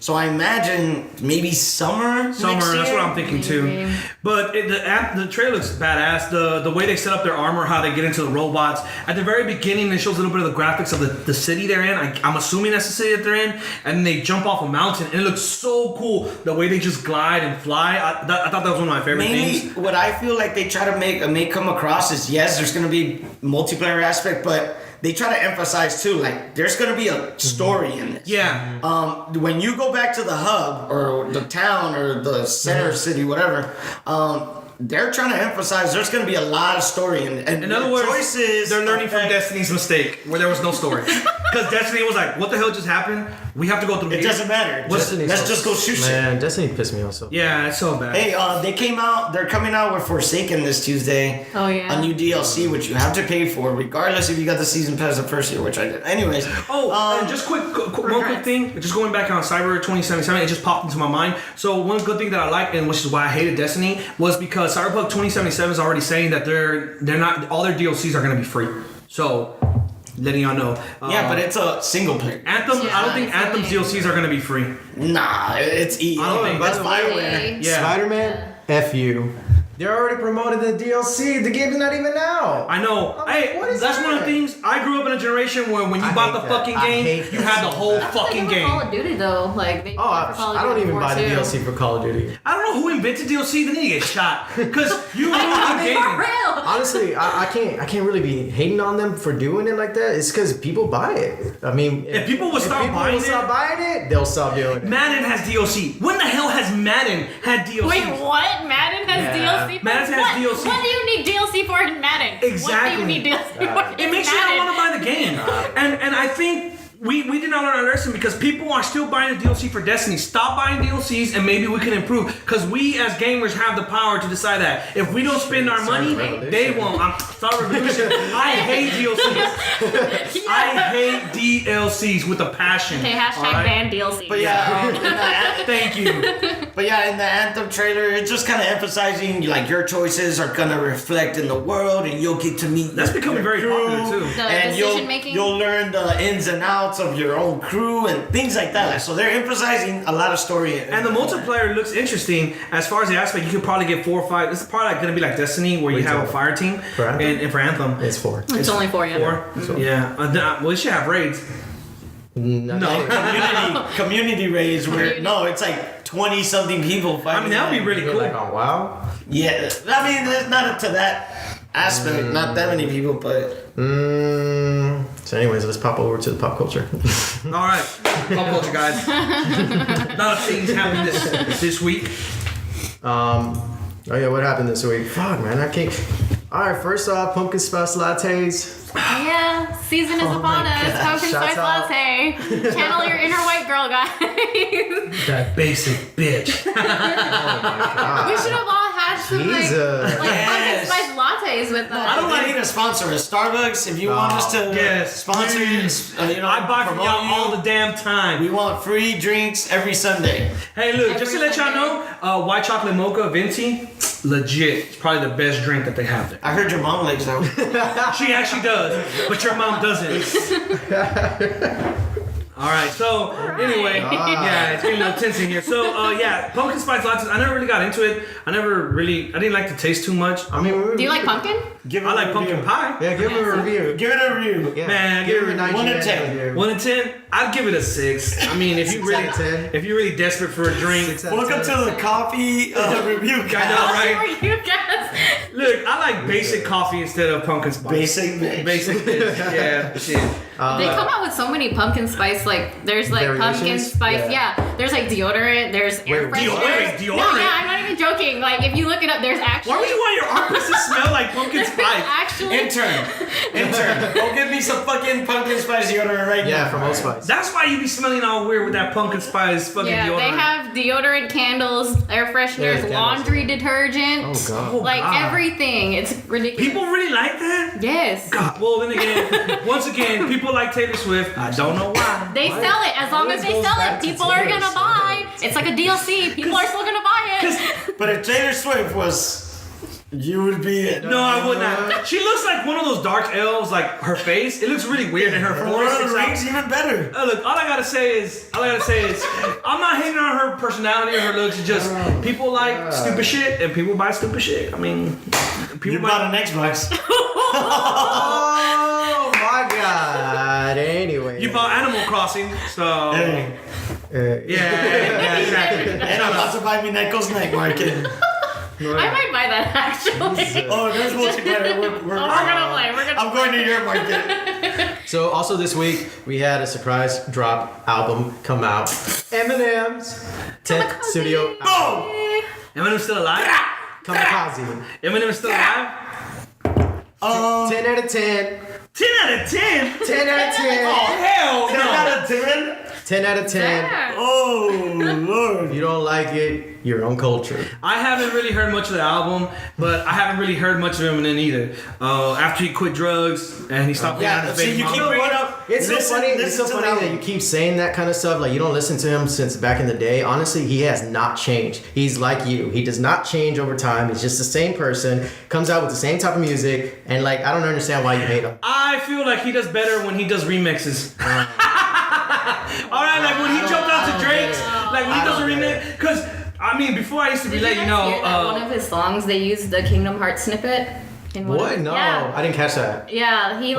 Speaker 4: So I imagine maybe summer next
Speaker 1: Summer, that's
Speaker 4: year?
Speaker 1: what I'm thinking too.
Speaker 3: Maybe.
Speaker 1: But the trailer looks badass. The way they set up their armor, how they get into the robots. At the very beginning, it shows a little bit of the graphics of the city they're in. I'm assuming that's the city that they're in. And then they jump off a mountain, and it looks so cool. The way they just glide and fly. I thought that was one of my favorite
Speaker 4: Mainly,
Speaker 1: things.
Speaker 4: what I feel like they try to make come across is yes, there's gonna be multiplayer aspect, but they try to emphasize too, like there's gonna be a story in this.
Speaker 1: Yeah.
Speaker 4: When you go back to the hub or the town or the center city, whatever, they're trying to emphasize there's going to be a lot of story and
Speaker 1: In other words,
Speaker 4: choices
Speaker 1: they're learning from
Speaker 4: affect-
Speaker 1: Destiny's mistake, where there was no story. Because Destiny was like, "What the hell just happened? We have to go through."
Speaker 4: It
Speaker 1: here."
Speaker 4: doesn't matter.
Speaker 2: Destiny's
Speaker 4: Let's
Speaker 2: so-
Speaker 4: just go shoot shit.
Speaker 2: Man, Destiny pissed me off so.
Speaker 1: Yeah, it's so bad.
Speaker 4: Hey, they're coming out with Forsaken this Tuesday.
Speaker 3: Oh, yeah.
Speaker 4: A new DLC, which you have to pay for, regardless if you got the season pass the first year, which I did. Anyways.
Speaker 1: And just one quick thing, just going back on Cyber 2077, it just popped into my mind. So one good thing that I liked, and which is why I hated Destiny, was because Cyberpunk 2077 is already saying that they're not all their DLCs are going to be free. So letting y'all know.
Speaker 4: Yeah, but it's a single player.
Speaker 1: Anthem.
Speaker 3: Yeah,
Speaker 1: I don't think
Speaker 3: it's
Speaker 1: Anthem's
Speaker 3: only-
Speaker 1: DLCs are gonna be free.
Speaker 4: Nah, it's EA.
Speaker 1: I don't think
Speaker 4: That's
Speaker 2: that's
Speaker 4: Bioware.
Speaker 1: Yeah.
Speaker 2: Spider-Man, F you. They're already promoted the DLC. The game's not even out.
Speaker 1: I know.
Speaker 2: I'm
Speaker 1: Hey,
Speaker 2: like, what is
Speaker 1: that's one of the
Speaker 2: that?
Speaker 1: things. I grew up in a generation where when you
Speaker 2: I
Speaker 1: bought
Speaker 2: hate
Speaker 1: the
Speaker 2: that.
Speaker 1: fucking
Speaker 2: I
Speaker 1: game,
Speaker 2: hate
Speaker 1: you
Speaker 2: that
Speaker 1: had the
Speaker 2: so
Speaker 1: whole
Speaker 2: bad.
Speaker 1: fucking
Speaker 3: Call
Speaker 1: game.
Speaker 3: of Duty though, like they
Speaker 2: Oh, I don't even buy the DLC for Call of Duty.
Speaker 1: I don't know who invented DLC. They need to get shot because you ruined the
Speaker 3: For
Speaker 1: game.
Speaker 3: real.
Speaker 2: Honestly, I can't really be hating on them for doing it like that. It's because people buy it. I mean,
Speaker 1: If people would stop
Speaker 2: people
Speaker 1: buying
Speaker 2: will stop
Speaker 1: it-
Speaker 2: buying it, they'll stop doing it.
Speaker 1: Madden has DLC. When the hell has Madden had DLC?
Speaker 3: Wait, what? Madden has
Speaker 2: Yeah.
Speaker 3: DLC for
Speaker 1: Madden has
Speaker 3: what?
Speaker 1: DLC.
Speaker 3: What do you need DLC for in Madden? What do
Speaker 1: Exactly.
Speaker 3: you need DLC for?
Speaker 1: It makes you not want to buy the game. And I think we did not learn our lesson because people are still buying the DLC for Destiny. Stop buying DLCs and maybe we can improve. Because we as gamers have the power to decide that. If we don't spend our money, they won't. I'm sorry, Revolution. I hate DLCs. I hate DLCs with a passion.
Speaker 3: Okay, hashtag
Speaker 1: all right?
Speaker 3: ban DLC.
Speaker 4: But yeah,
Speaker 1: Thank you.
Speaker 4: but yeah, in the Anthem trailer, it's just kind of emphasizing like your choices are gonna reflect in the world, and you'll get to meet.
Speaker 1: That's
Speaker 4: your
Speaker 1: becoming very
Speaker 4: crew,
Speaker 1: popular, too.
Speaker 3: The
Speaker 4: and
Speaker 3: decision making?
Speaker 4: You'll learn the ins and outs of your own crew and things like that. So they're emphasizing a lot of story.
Speaker 1: And the multiplayer looks interesting as far as the aspect. You could probably get 4 or 5. This is probably like gonna be like Destiny, where you have a fire team,
Speaker 2: For Anthem?
Speaker 1: and for Anthem,
Speaker 2: It's 4.
Speaker 3: It's only 4, yeah.
Speaker 1: 4. Yeah. Well, we should have raids.
Speaker 2: No.
Speaker 4: community raids where no, it's like 20 something people fighting.
Speaker 1: I mean, that would be really cool.
Speaker 2: Like on WoW.
Speaker 4: Yeah, I mean, it's not to that aspect. Not that many people, but
Speaker 2: So, anyways, let's pop over to the pop culture.
Speaker 1: All right, pop culture, guys. A lot of things happened this week.
Speaker 2: Oh yeah, what happened this week? Fuck, man, I can't. All right, first off, pumpkin spice lattes.
Speaker 3: Yeah, season is
Speaker 2: Oh
Speaker 3: upon
Speaker 2: my
Speaker 3: us.
Speaker 2: God.
Speaker 3: Pumpkin
Speaker 2: Shouts
Speaker 3: spice
Speaker 2: out.
Speaker 3: latte. Channel your inner white girl, guys.
Speaker 1: That basic bitch.
Speaker 3: We should have all had some like
Speaker 2: Jesus.
Speaker 3: pumpkin
Speaker 4: Yes.
Speaker 3: spice lattes with us.
Speaker 4: I don't like need to sponsor us. Starbucks, if you want us to
Speaker 1: Yes,
Speaker 4: sponsor you,
Speaker 1: I buy from
Speaker 4: promote
Speaker 1: y'all
Speaker 4: you,
Speaker 1: all the damn time.
Speaker 4: We want free drinks every Sunday.
Speaker 1: Hey, look, just to
Speaker 3: Every
Speaker 1: let y'all know, white chocolate mocha venti, legit. It's probably the best drink that they have there.
Speaker 4: I heard your mom likes that.
Speaker 1: She actually does, but your mom doesn't. All right, so anyway, yeah, it's getting a little tense in here. So yeah, pumpkin spice lattes. I never really got into it. I didn't like the taste too much.
Speaker 2: I mean,
Speaker 3: Do you like pumpkin?
Speaker 4: Give it
Speaker 1: I
Speaker 4: a
Speaker 1: like
Speaker 4: review.
Speaker 1: pumpkin pie.
Speaker 2: Yeah, give it a review.
Speaker 4: Give it a review.
Speaker 2: Yeah.
Speaker 1: Man,
Speaker 2: give
Speaker 1: give
Speaker 2: it
Speaker 1: it
Speaker 2: a
Speaker 4: 1 to
Speaker 2: 9
Speaker 4: 10.
Speaker 1: 1 to 10, I'd give it a 6. I mean, if you
Speaker 2: 6
Speaker 1: really,
Speaker 2: out of 10.
Speaker 1: if you're really desperate for a drink,
Speaker 2: 6 out of
Speaker 4: Welcome
Speaker 2: 10.
Speaker 4: to the coffee review
Speaker 1: I
Speaker 4: guy.
Speaker 1: know, right?
Speaker 3: Who are you guys?
Speaker 1: Look, I like basic coffee instead of pumpkin spice.
Speaker 4: Basic bitch.
Speaker 1: Basic, yeah, shit.
Speaker 3: They come out with so many pumpkin spice, like there's like pumpkin
Speaker 2: Variations?
Speaker 3: spice,
Speaker 2: Yeah.
Speaker 3: There's like deodorant, there's air
Speaker 2: Wait,
Speaker 3: freshener.
Speaker 1: deodorant?
Speaker 3: No, yeah, I'm not even joking. Like if you look it up, there's actually
Speaker 1: Why would you want your armpits to smell like pumpkin
Speaker 3: there's
Speaker 1: spice?
Speaker 3: actually
Speaker 4: Intern. Go get me some fucking pumpkin spice deodorant right now.
Speaker 2: Yeah, from Old Spice.
Speaker 1: That's why you be smelling all weird with that pumpkin spice fucking
Speaker 3: yeah,
Speaker 1: deodorant.
Speaker 3: they have deodorant, candles, air fresheners,
Speaker 2: Yeah, candles.
Speaker 3: laundry detergent,
Speaker 2: Oh god.
Speaker 1: Oh,
Speaker 3: like
Speaker 1: God.
Speaker 3: everything. It's ridiculous.
Speaker 1: People really like that?
Speaker 3: yes.
Speaker 1: God, well, then again, once again, people like Taylor Swift. I don't know why.
Speaker 3: They sell it. As long as
Speaker 2: Always
Speaker 3: they
Speaker 2: goes
Speaker 3: sell
Speaker 2: back
Speaker 3: it,
Speaker 2: to
Speaker 3: people are
Speaker 2: Taylor
Speaker 3: gonna buy. It's like a DLC. People are still gonna buy it.
Speaker 4: But if Taylor Swift was, you would be it.
Speaker 1: No, I would not. She looks like one of those dark elves, like her face. It looks really weird, and her
Speaker 4: Lord
Speaker 1: forehead
Speaker 4: of
Speaker 1: sticks
Speaker 4: the
Speaker 1: out.
Speaker 4: Rings even better.
Speaker 1: Look, all I gotta say is, I'm not hating on her personality or her looks. It's just people like stupid shit, and people buy stupid shit. I mean, people
Speaker 4: You
Speaker 1: buy.
Speaker 4: bought an Xbox.
Speaker 2: Oh my god. Anyway.
Speaker 1: You bought Animal Crossing, so
Speaker 4: Hey.
Speaker 1: yeah, exactly.
Speaker 4: And I'm about to buy me Neko's Night Market.
Speaker 3: I might buy that actually.
Speaker 4: Oh, there's multiplayer. We're
Speaker 3: gonna play. We're gonna
Speaker 4: I'm going to your market.
Speaker 2: So also this week we had a surprise drop album come out. Eminem's 10th
Speaker 3: Kamikaze.
Speaker 2: studio
Speaker 4: Boom!
Speaker 1: Eminem's still alive.
Speaker 2: Kamikaze.
Speaker 1: Eminem's still alive.
Speaker 2: 10 out of 10.
Speaker 1: 10 out of 10.
Speaker 2: 10 out of 10.
Speaker 1: Oh hell
Speaker 4: 10
Speaker 1: no.
Speaker 4: out of 10?
Speaker 2: 10 out of 10.
Speaker 3: Yeah.
Speaker 2: If
Speaker 4: Lord.
Speaker 2: you don't like it, your own culture.
Speaker 1: I haven't really heard much of the album, but I haven't really heard much of Eminem either. After he quit drugs and he stopped being on his
Speaker 4: see,
Speaker 1: baby
Speaker 4: you keep
Speaker 1: mama.
Speaker 4: bringing up.
Speaker 2: It's so funny. It's so funny that you keep saying that kind of stuff. Like you don't listen to him since back in the day. Honestly, he has not changed. He's like you. He does not change over time. He's just the same person. Comes out with the same type of music, and like I don't understand why you hate him.
Speaker 1: I feel like he does better when he does remixes. All right, like when he jumped out to Drake's, like when he does a remix, because I mean, before I used to be
Speaker 3: Did
Speaker 1: like,
Speaker 3: you
Speaker 1: you
Speaker 3: guys
Speaker 1: know,
Speaker 3: hear that one of his songs, they used the Kingdom Hearts snippet. In one
Speaker 2: What?
Speaker 3: of-
Speaker 2: No,
Speaker 3: Yeah.
Speaker 2: I didn't catch that.
Speaker 3: Yeah, he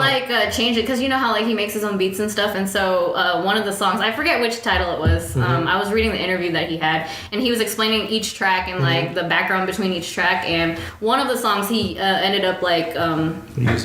Speaker 3: changed it because you know how like he makes his own beats and stuff, and so one of the songs, I forget which title it was. I was reading the interview that he had, and he was explaining each track and like the background between each track. And one of the songs he ended up like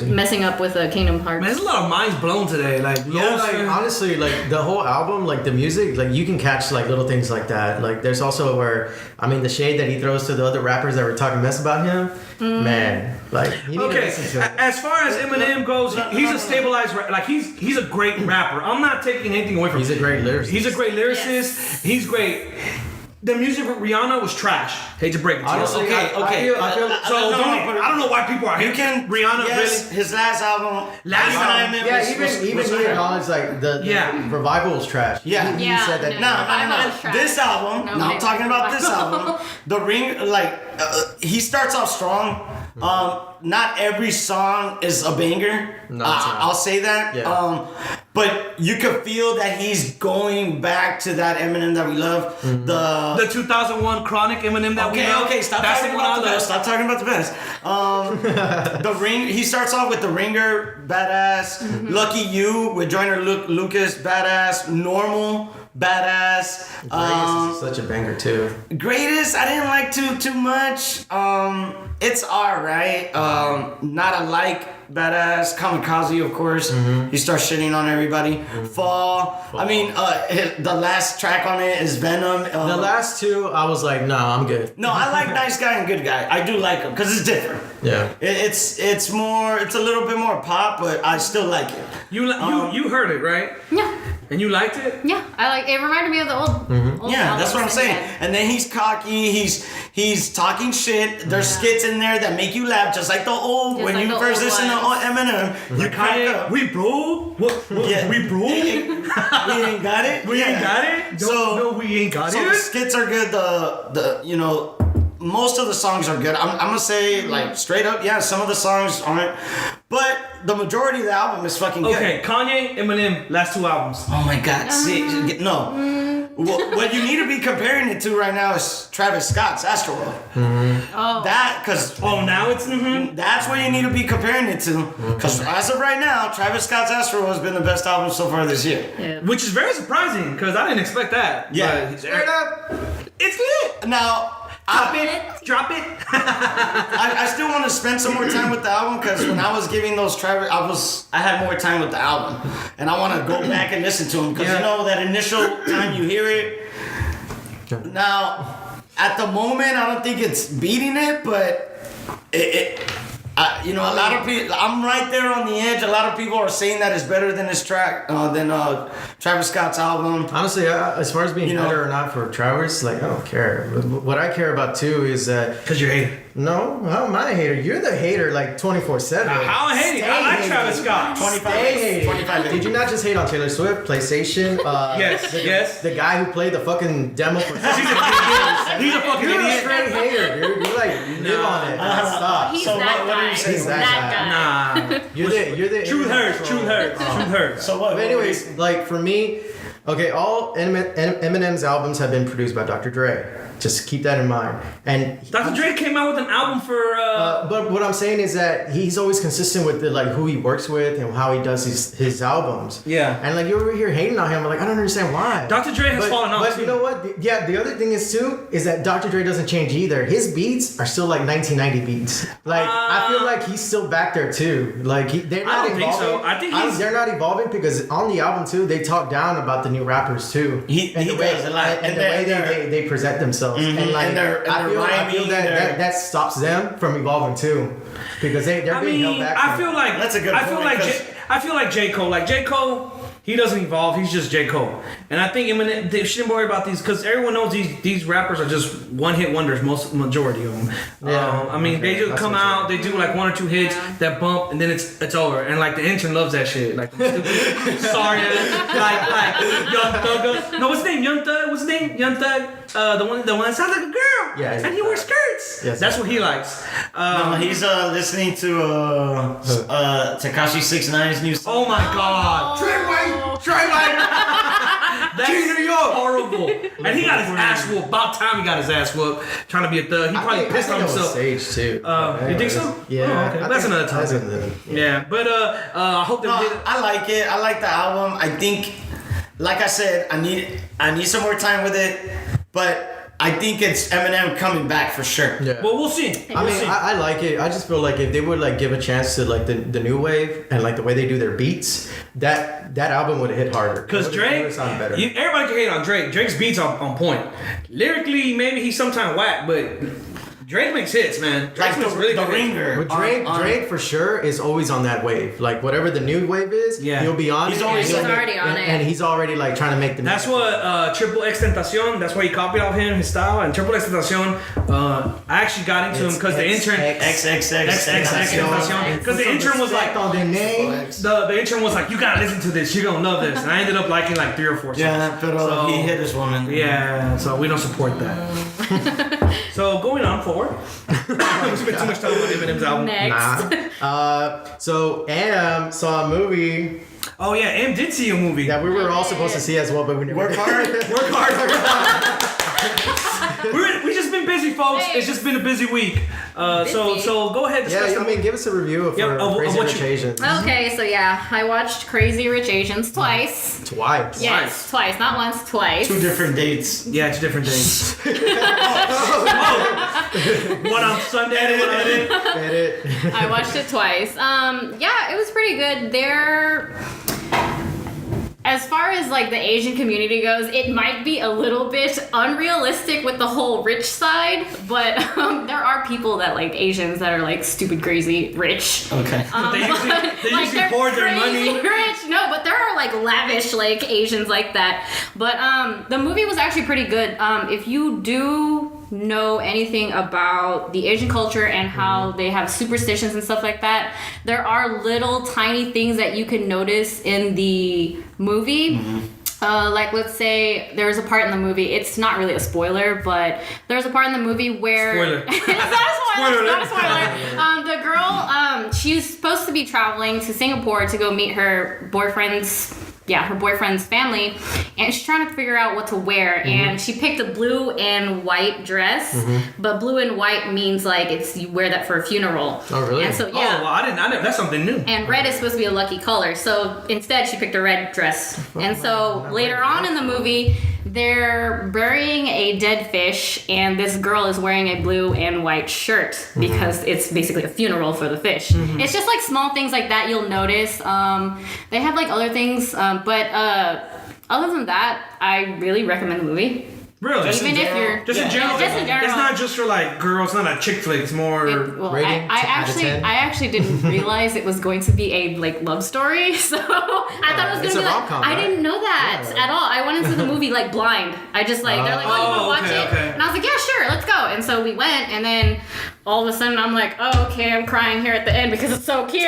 Speaker 3: messing up with Kingdom Hearts.
Speaker 1: man, there's a lot of minds blown today. Like,
Speaker 2: Yeah, like honestly, like the whole album, like the music, like you can catch like little things like that. Like there's also where I mean the shade that he throws to the other rappers that were talking mess about him. Man, like you need to
Speaker 1: okay,
Speaker 2: listen to it.
Speaker 1: as far as Eminem goes, he's a stabilized, like he's a great rapper. I'm not taking anything away from him.
Speaker 2: He's a great lyricist.
Speaker 1: He's a great lyricist.
Speaker 3: Yes.
Speaker 1: He's great. The music with Rihanna was trash. Hate to break it to you.
Speaker 2: Honestly,
Speaker 4: Okay,
Speaker 2: I
Speaker 4: okay.
Speaker 2: feel
Speaker 1: So
Speaker 4: No,
Speaker 1: don't, I don't know why people are
Speaker 4: You
Speaker 1: hating
Speaker 4: can
Speaker 1: Rihanna.
Speaker 4: yes,
Speaker 1: Really?
Speaker 4: his last album.
Speaker 1: Last album.
Speaker 2: yeah, even he acknowledged like the
Speaker 1: Yeah.
Speaker 2: revival was trash.
Speaker 4: Yeah.
Speaker 2: he
Speaker 3: Yeah,
Speaker 2: said that.
Speaker 3: no.
Speaker 4: No. This album.
Speaker 3: No,
Speaker 4: No, I'm
Speaker 3: maybe.
Speaker 4: talking about this album. The Ring, like he starts off strong. Not every song is a banger.
Speaker 2: No, it's not.
Speaker 4: I'll say that.
Speaker 2: Yeah.
Speaker 4: But you can feel that he's going back to that Eminem that we love.
Speaker 1: The 2001 Chronic Eminem that we know.
Speaker 4: Okay, stop
Speaker 1: That's
Speaker 4: talking
Speaker 1: the one
Speaker 4: about
Speaker 1: I
Speaker 4: the
Speaker 1: love.
Speaker 4: best. Stop talking about the best. The Ring. He starts off with The Ringer, badass. Lucky You with Joyner Lucas, badass. Normal, badass.
Speaker 2: Greatest is such a banger too.
Speaker 4: Greatest, I didn't like too much. It's alright. Not a like. Badass. Kamikaze, of course. He starts shitting on everybody. Fall. I mean, the last track on it is Venom.
Speaker 2: The last two, I was like, nah, I'm good.
Speaker 4: No, I like Nice Guy and Good Guy. I do like him because it's different.
Speaker 2: Yeah.
Speaker 4: It's a little bit more pop, but I still like it.
Speaker 1: You heard it, right?
Speaker 3: Yeah,
Speaker 1: And you liked it?
Speaker 3: yeah. I like it. Reminded me of the old
Speaker 4: Yeah, that's what I'm
Speaker 3: albums
Speaker 4: saying.
Speaker 3: that he had.
Speaker 4: And then he's cocky. He's talking shit. There's skits in there that make you laugh, just like the old
Speaker 3: Just
Speaker 4: when
Speaker 3: like
Speaker 4: you
Speaker 3: the
Speaker 4: first
Speaker 3: old
Speaker 4: listen to
Speaker 3: ones.
Speaker 4: Eminem. You crack
Speaker 1: Kanye,
Speaker 4: up.
Speaker 1: we bro? What?
Speaker 4: Yeah.
Speaker 1: We bro?
Speaker 4: we ain't got it.
Speaker 1: We ain't got it? No, we ain't got
Speaker 4: So the
Speaker 1: it?
Speaker 4: skits are good. The most of the songs are good. I'm gonna say like straight up, yeah. Some of the songs aren't, but the majority of the album is fucking good.
Speaker 1: Okay, Kanye, Eminem, last two albums.
Speaker 4: Oh my God! See, no. What you need to be comparing it to right now is Travis Scott's Astroworld.
Speaker 3: Oh,
Speaker 4: Because
Speaker 1: Now it's
Speaker 4: that's what you need to be comparing it to. Because as of right now, Travis Scott's Astroworld has been the best album so far this year.
Speaker 3: yeah.
Speaker 1: which is very surprising because I didn't expect that.
Speaker 4: Yeah.
Speaker 1: But
Speaker 2: Straight up.
Speaker 1: it's lit.
Speaker 4: Now,
Speaker 1: Drop it.
Speaker 4: I still want to spend some more time with the album because when I was giving those Travis, I had more time with the album, and I want to go back and listen to them because
Speaker 1: Yeah.
Speaker 4: you know that initial time you hear it. Now, at the moment, I don't think it's beating it, but a lot of people. I'm right there on the edge. A lot of people are saying that it's better than this track than Travis Scott's album.
Speaker 2: Honestly, as far as being
Speaker 4: You know-
Speaker 2: better or not for Travis, like I don't care. What I care about too is that
Speaker 1: Because you're hating.
Speaker 2: no, how am I a hater? You're the hater like 24/7.
Speaker 1: How I hate it. I like Travis Scott.
Speaker 4: 25.
Speaker 2: Did you not just hate on Taylor Swift, PlayStation?
Speaker 1: Yes.
Speaker 2: The guy who played the fucking demo for.
Speaker 1: He's a fucking
Speaker 2: You're a
Speaker 1: idiot.
Speaker 2: straight hater, dude. You like live on it. Stop.
Speaker 3: He's
Speaker 4: So
Speaker 3: that
Speaker 4: what do
Speaker 3: guy.
Speaker 4: you say?
Speaker 2: He's that
Speaker 3: that guy.
Speaker 1: Nah.
Speaker 2: You're the
Speaker 1: Truth
Speaker 2: internet
Speaker 1: hurts.
Speaker 2: troll.
Speaker 1: Truth hurts. Truth hurts.
Speaker 4: So what?
Speaker 2: But anyways, like for me, okay, all Eminem's albums have been produced by Dr. Dre. Just keep that in mind. And
Speaker 1: Dr. Dre came out with an album for.
Speaker 2: but what I'm saying is that he's always consistent with who he works with and how he does his albums.
Speaker 1: Yeah.
Speaker 2: And like you're over here hating on him, like I don't understand why.
Speaker 1: Dr. Dre has fallen off,
Speaker 2: But
Speaker 1: too.
Speaker 2: you know what? The other thing is too is that Dr. Dre doesn't change either. His beats are still like 1990 beats. Like I feel like he's still back there too. Like they're not
Speaker 1: I don't think
Speaker 2: evolving.
Speaker 1: so. I think
Speaker 2: they're not evolving because on the album too they talk down about the new rappers too.
Speaker 4: He
Speaker 2: the way,
Speaker 4: does a lot.
Speaker 2: and the way they present themselves. And like
Speaker 4: And they're
Speaker 2: I feel
Speaker 4: rhyming,
Speaker 2: that stops them from evolving too. because they're being held back.
Speaker 1: I feel like
Speaker 4: That's a good
Speaker 1: I feel
Speaker 4: point,
Speaker 1: like I feel like J. Cole. Like J. Cole, he doesn't evolve. He's just J. Cole. And I think Eminem, they shouldn't worry about these because everyone knows these rappers are just one-hit wonders. Majority of them.
Speaker 2: Yeah.
Speaker 1: I mean, they just come out, they do like one or two hits that bump, and then it's over. And like the intern loves that shit. Like sorry, like Young Thug. No, what's his name? Young Thug. What's his name? Young Thug. The one that sounds like a girl.
Speaker 2: Yeah.
Speaker 1: And he wears skirts.
Speaker 2: Yes,
Speaker 1: That's what he likes.
Speaker 4: No, he's listening to Tekashi 6ix9ine's new song.
Speaker 1: Oh my God. Trey White. That's
Speaker 2: New York.
Speaker 1: horrible. And he got his ass whooped. About time he got his ass whooped. Trying to be a thug. He probably pissed on himself.
Speaker 2: Sage too.
Speaker 1: You think so?
Speaker 2: Yeah.
Speaker 1: Oh, okay. That's another topic.
Speaker 2: Yeah.
Speaker 1: Yeah, but I hope they
Speaker 4: No,
Speaker 1: did.
Speaker 4: I like it. I like the album. I think, like I said, I need some more time with it, but I think it's Eminem coming back for sure.
Speaker 2: Yeah.
Speaker 1: Well, we'll see.
Speaker 2: I mean, I like it. I just feel like if they would like give a chance to like the new wave and like the way they do their beats, that album would have hit harder.
Speaker 1: Because
Speaker 2: It
Speaker 1: Drake,
Speaker 2: would've sounded better.
Speaker 1: everybody can hate on Drake. Drake's beats are on point. Lyrically, maybe he's sometimes whack, but Drake makes hits, man. Drake
Speaker 4: Like
Speaker 1: makes
Speaker 4: the
Speaker 1: good hits.
Speaker 4: Ringer.
Speaker 2: But Drake for sure is always on that wave. Like whatever the new wave is,
Speaker 1: Yeah.
Speaker 2: he'll be on
Speaker 4: He's
Speaker 2: it.
Speaker 4: always-
Speaker 2: and
Speaker 3: He's
Speaker 2: he'll
Speaker 3: already on it.
Speaker 2: And he's already like trying to make the
Speaker 1: That's
Speaker 2: next
Speaker 1: what Triple X Tentacion. That's why he copied off him, his style. And Triple X Tentacion, I actually got into him because the intern.
Speaker 4: XXX.
Speaker 1: Because the intern was like,
Speaker 2: on their name.
Speaker 1: the intern was like, you gotta listen to this. You're gonna love this. And I ended up liking like 3 or 4 songs.
Speaker 4: Yeah, but
Speaker 1: So-
Speaker 4: he hit his woman.
Speaker 1: Yeah, so we don't support that. So going on forward, we spent too much time on Eminem's album.
Speaker 3: Next.
Speaker 2: So Am saw a movie
Speaker 1: Oh yeah, M did see a movie.
Speaker 2: that we were all supposed to see as well, but we never
Speaker 4: Work hard.
Speaker 1: Work hard. We just been busy, folks.
Speaker 3: Hey.
Speaker 1: It's just been a busy week. So go ahead.
Speaker 2: Yeah,
Speaker 1: discuss
Speaker 2: I mean, give us a review of
Speaker 1: Yep,
Speaker 2: our
Speaker 1: of
Speaker 2: Crazy
Speaker 1: what
Speaker 2: Rich
Speaker 1: you-
Speaker 2: Asians.
Speaker 3: Okay, so yeah, I watched Crazy Rich Asians twice.
Speaker 2: Twice.
Speaker 3: Yes, twice, not once, twice.
Speaker 4: 2 different dates.
Speaker 1: Yeah, it's different days. One on Sunday, one on it.
Speaker 2: Get it?
Speaker 3: I watched it twice. Yeah, it was pretty good. As far as like the Asian community goes, it might be a little bit unrealistic with the whole rich side, but there are people that like Asians that are like stupid crazy rich.
Speaker 4: Okay.
Speaker 1: They usually
Speaker 3: they're
Speaker 1: hoard their
Speaker 3: crazy
Speaker 1: money.
Speaker 3: rich. No, but there are like lavish like Asians like that. But the movie was actually pretty good. If you do know anything about the Asian culture and how they have superstitions and stuff like that, there are little tiny things that you can notice in the movie. Like let's say there's a part in the movie, it's not really a spoiler, but there's a part in the movie where
Speaker 1: Spoiler.
Speaker 3: it's not a spoiler,
Speaker 1: Spoiler
Speaker 3: it's not a spoiler. The girl, she's supposed to be traveling to Singapore to go meet her boyfriend's family, and she's trying to figure out what to wear, and she picked a blue and white dress, but blue and white means like you wear that for a funeral.
Speaker 2: Oh, really?
Speaker 3: And so
Speaker 1: Oh, well, I didn't. That's something new.
Speaker 3: and red is supposed to be a lucky color, so instead she picked a red dress. And so later on in the movie, they're burying a dead fish, and this girl is wearing a blue and white shirt because it's basically a funeral for the fish. It's just like small things like that you'll notice. They have like other things, but other than that, I really recommend the movie.
Speaker 1: Really?
Speaker 3: Even if you're
Speaker 1: Just in general.
Speaker 3: just in general.
Speaker 1: It's not just for like girls. It's not a chick flick. It's more.
Speaker 2: Rating out of 10?
Speaker 3: I actually didn't realize it was going to be a like love story, so I thought it was
Speaker 2: It's
Speaker 3: gonna be
Speaker 2: a
Speaker 3: like
Speaker 2: rom-com,
Speaker 3: I
Speaker 2: right?
Speaker 3: didn't know that
Speaker 2: Yeah.
Speaker 3: at all. I went into the movie like blind. I just like they're like, oh, you want to watch
Speaker 1: okay,
Speaker 3: it?
Speaker 1: okay.
Speaker 3: And I was like, yeah, sure, let's go. And so we went, and then all of a sudden I'm like, oh, okay, I'm crying here at the end because it's so cute.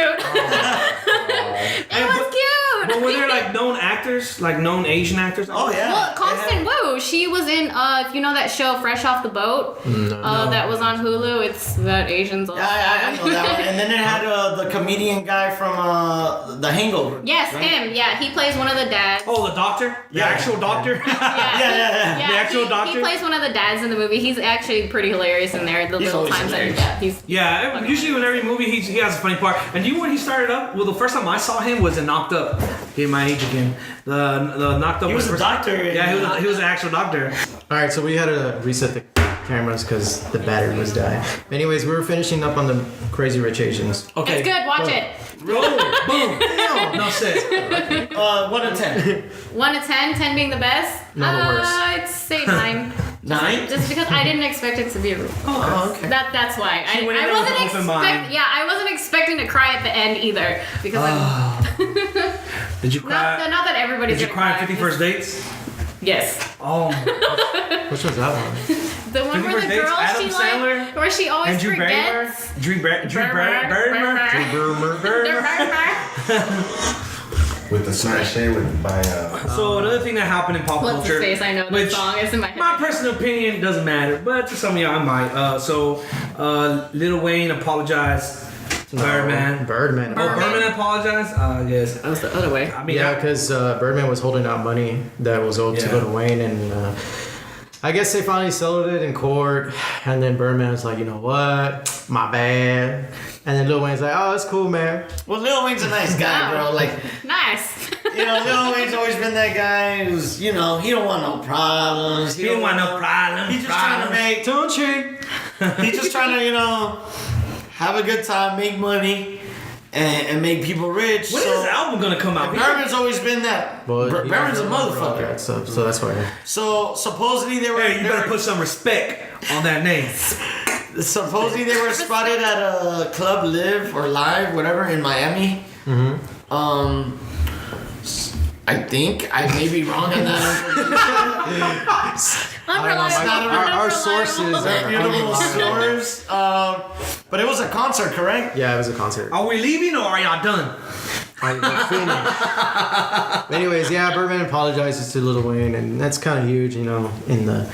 Speaker 3: It was cute.
Speaker 1: But were there like known actors, like known Asian actors?
Speaker 4: Oh yeah.
Speaker 3: Well, Constant Wu, she was in, if you know that show Fresh Off the Boat, that was on Hulu. It's that Asians all
Speaker 4: Yeah, I know that one. And then it had the comedian guy from The Hangover.
Speaker 3: Yes,
Speaker 4: right?
Speaker 3: him. Yeah, he plays one of the dads.
Speaker 1: Oh, the doctor? The
Speaker 4: Yeah.
Speaker 1: actual doctor?
Speaker 3: Yeah,
Speaker 1: The actual
Speaker 3: he,
Speaker 1: doctor?
Speaker 3: He plays one of the dads in the movie. He's actually pretty hilarious in there. The
Speaker 4: He's
Speaker 3: little
Speaker 4: always
Speaker 3: times that
Speaker 4: hilarious.
Speaker 3: he's
Speaker 1: Yeah, usually in every movie he has a funny part. And do you know when he started up? Well, the first time I saw him was in Knocked Up. Getting my age again. The Knocked Up.
Speaker 4: He was a
Speaker 1: first-
Speaker 4: doctor.
Speaker 1: Yeah, he was an actual doctor.
Speaker 2: All right, so we had to reset the cameras because the battery was dying. Anyways, we were finishing up on the Crazy Rich Asians.
Speaker 1: Okay.
Speaker 3: It's good. Watch it.
Speaker 1: Roll. Boom. No shit.
Speaker 4: 1 to 10.
Speaker 3: 1 to 10, 10 being the best.
Speaker 2: No, the worst.
Speaker 3: I'd say 9.
Speaker 4: 9?
Speaker 3: Just because I didn't expect it to be a room.
Speaker 4: Oh, okay.
Speaker 3: That's why.
Speaker 1: She went in there with an open mind.
Speaker 3: Yeah, I wasn't expecting to cry at the end either because
Speaker 1: Did you cry?
Speaker 3: not that everybody's
Speaker 1: Did you
Speaker 3: gonna
Speaker 1: cry on 50 First Dates?
Speaker 3: Yes.
Speaker 1: Oh,
Speaker 2: Which one's that one?
Speaker 3: The one
Speaker 1: 50
Speaker 3: where
Speaker 1: First
Speaker 3: the
Speaker 1: Dates,
Speaker 3: girl
Speaker 1: Adam
Speaker 3: she
Speaker 1: Sandler,
Speaker 3: like where she always
Speaker 1: and Drew Barrymore.
Speaker 3: forgets.
Speaker 1: Drew Barrymore.
Speaker 5: With the smash with by
Speaker 1: So another thing that happened in pop
Speaker 3: What's
Speaker 1: culture,
Speaker 3: his face? I know the
Speaker 1: which
Speaker 3: song is in my head.
Speaker 1: my personal opinion doesn't matter, but to some of y'all I might. Lil Wayne apologized to Birdman.
Speaker 2: Birdman.
Speaker 1: Oh, Birdman apologized? Yes.
Speaker 3: That was the other way.
Speaker 1: I mean,
Speaker 2: Yeah, because Birdman was holding out money that was owed to
Speaker 1: Yeah.
Speaker 2: Lil Wayne, and I guess they finally settled it in court. And then Birdman was like, you know what, my bad. And then Lil Wayne's like, oh, it's cool, man.
Speaker 4: Well, Lil Wayne's a nice guy, bro. Like,
Speaker 3: Nice.
Speaker 4: Lil Wayne's always been that guy who's, he don't want no problems.
Speaker 1: he don't want no problem.
Speaker 4: He's just trying to make.
Speaker 2: Don't cheat.
Speaker 4: He's just trying to, have a good time, make money, and make people rich.
Speaker 1: When is this album gonna come out?
Speaker 4: Birdman's always been that.
Speaker 2: Well,
Speaker 4: Birdman's a motherfucker.
Speaker 2: So that's why.
Speaker 4: So supposedly they were.
Speaker 1: Hey, you better put some respect on that name.
Speaker 4: Supposedly they were spotted at a club Live or Live, whatever, in Miami. Mm-hmm. I think I may be wrong on that.
Speaker 2: Our sources are
Speaker 4: Reputable source. But it was a concert, correct?
Speaker 2: Yeah, it was a concert.
Speaker 1: Are we leaving or are y'all done?
Speaker 2: Anyways, yeah, Birdman apologizes to Lil Wayne, and that's kind of huge, in the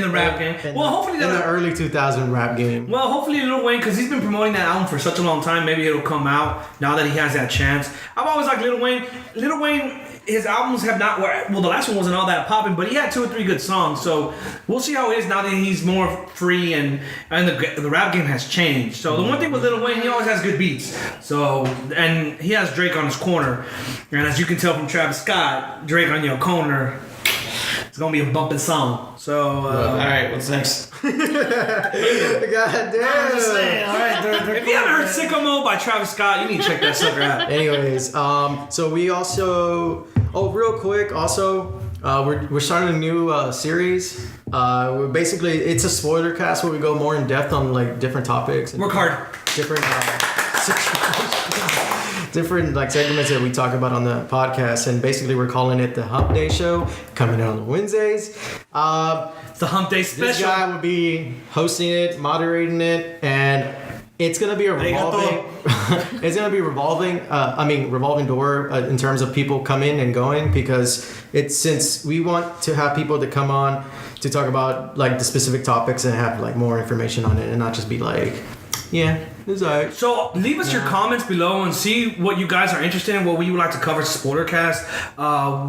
Speaker 1: rap game. Well, hopefully
Speaker 2: in the early 2000 rap game.
Speaker 1: Well, hopefully Lil Wayne, because he's been promoting that album for such a long time, maybe it'll come out now that he has that chance. I've always liked Lil Wayne. Lil Wayne, his albums have not, well, the last one wasn't all that popping, but he had 2 or 3 good songs. So we'll see how it is now that he's more free and the rap game has changed. So the one thing with Lil Wayne, he always has good beats. So, and he has Drake on his corner. And as you can tell from Travis Scott, Drake on your corner, it's gonna be a bumping song. So,
Speaker 4: All right, what's next?
Speaker 2: God damn.
Speaker 4: I'm just saying, all right. They're
Speaker 1: if you haven't heard Sicko Mode by Travis Scott, you need to check that sucker out.
Speaker 2: Anyways, so we also, real quick, also, we're starting a new series. We're basically, it's a spoiler cast where we go more in depth on like different topics. And
Speaker 1: Work hard.
Speaker 2: Different different like segments that we talk about on the podcast, and basically we're calling it the Hump Day Show, coming out on Wednesdays.
Speaker 1: It's the Hump Day special.
Speaker 2: This guy will be hosting it, moderating it, and it's gonna be a revolving. It's gonna be revolving. Revolving door in terms of people coming and going, because since we want to have people to come on to talk about like the specific topics and have like more information on it, and not just be like, yeah, it's alright.
Speaker 1: So leave us your comments below and see what you guys are interested in, what we would like to cover as a spoiler cast.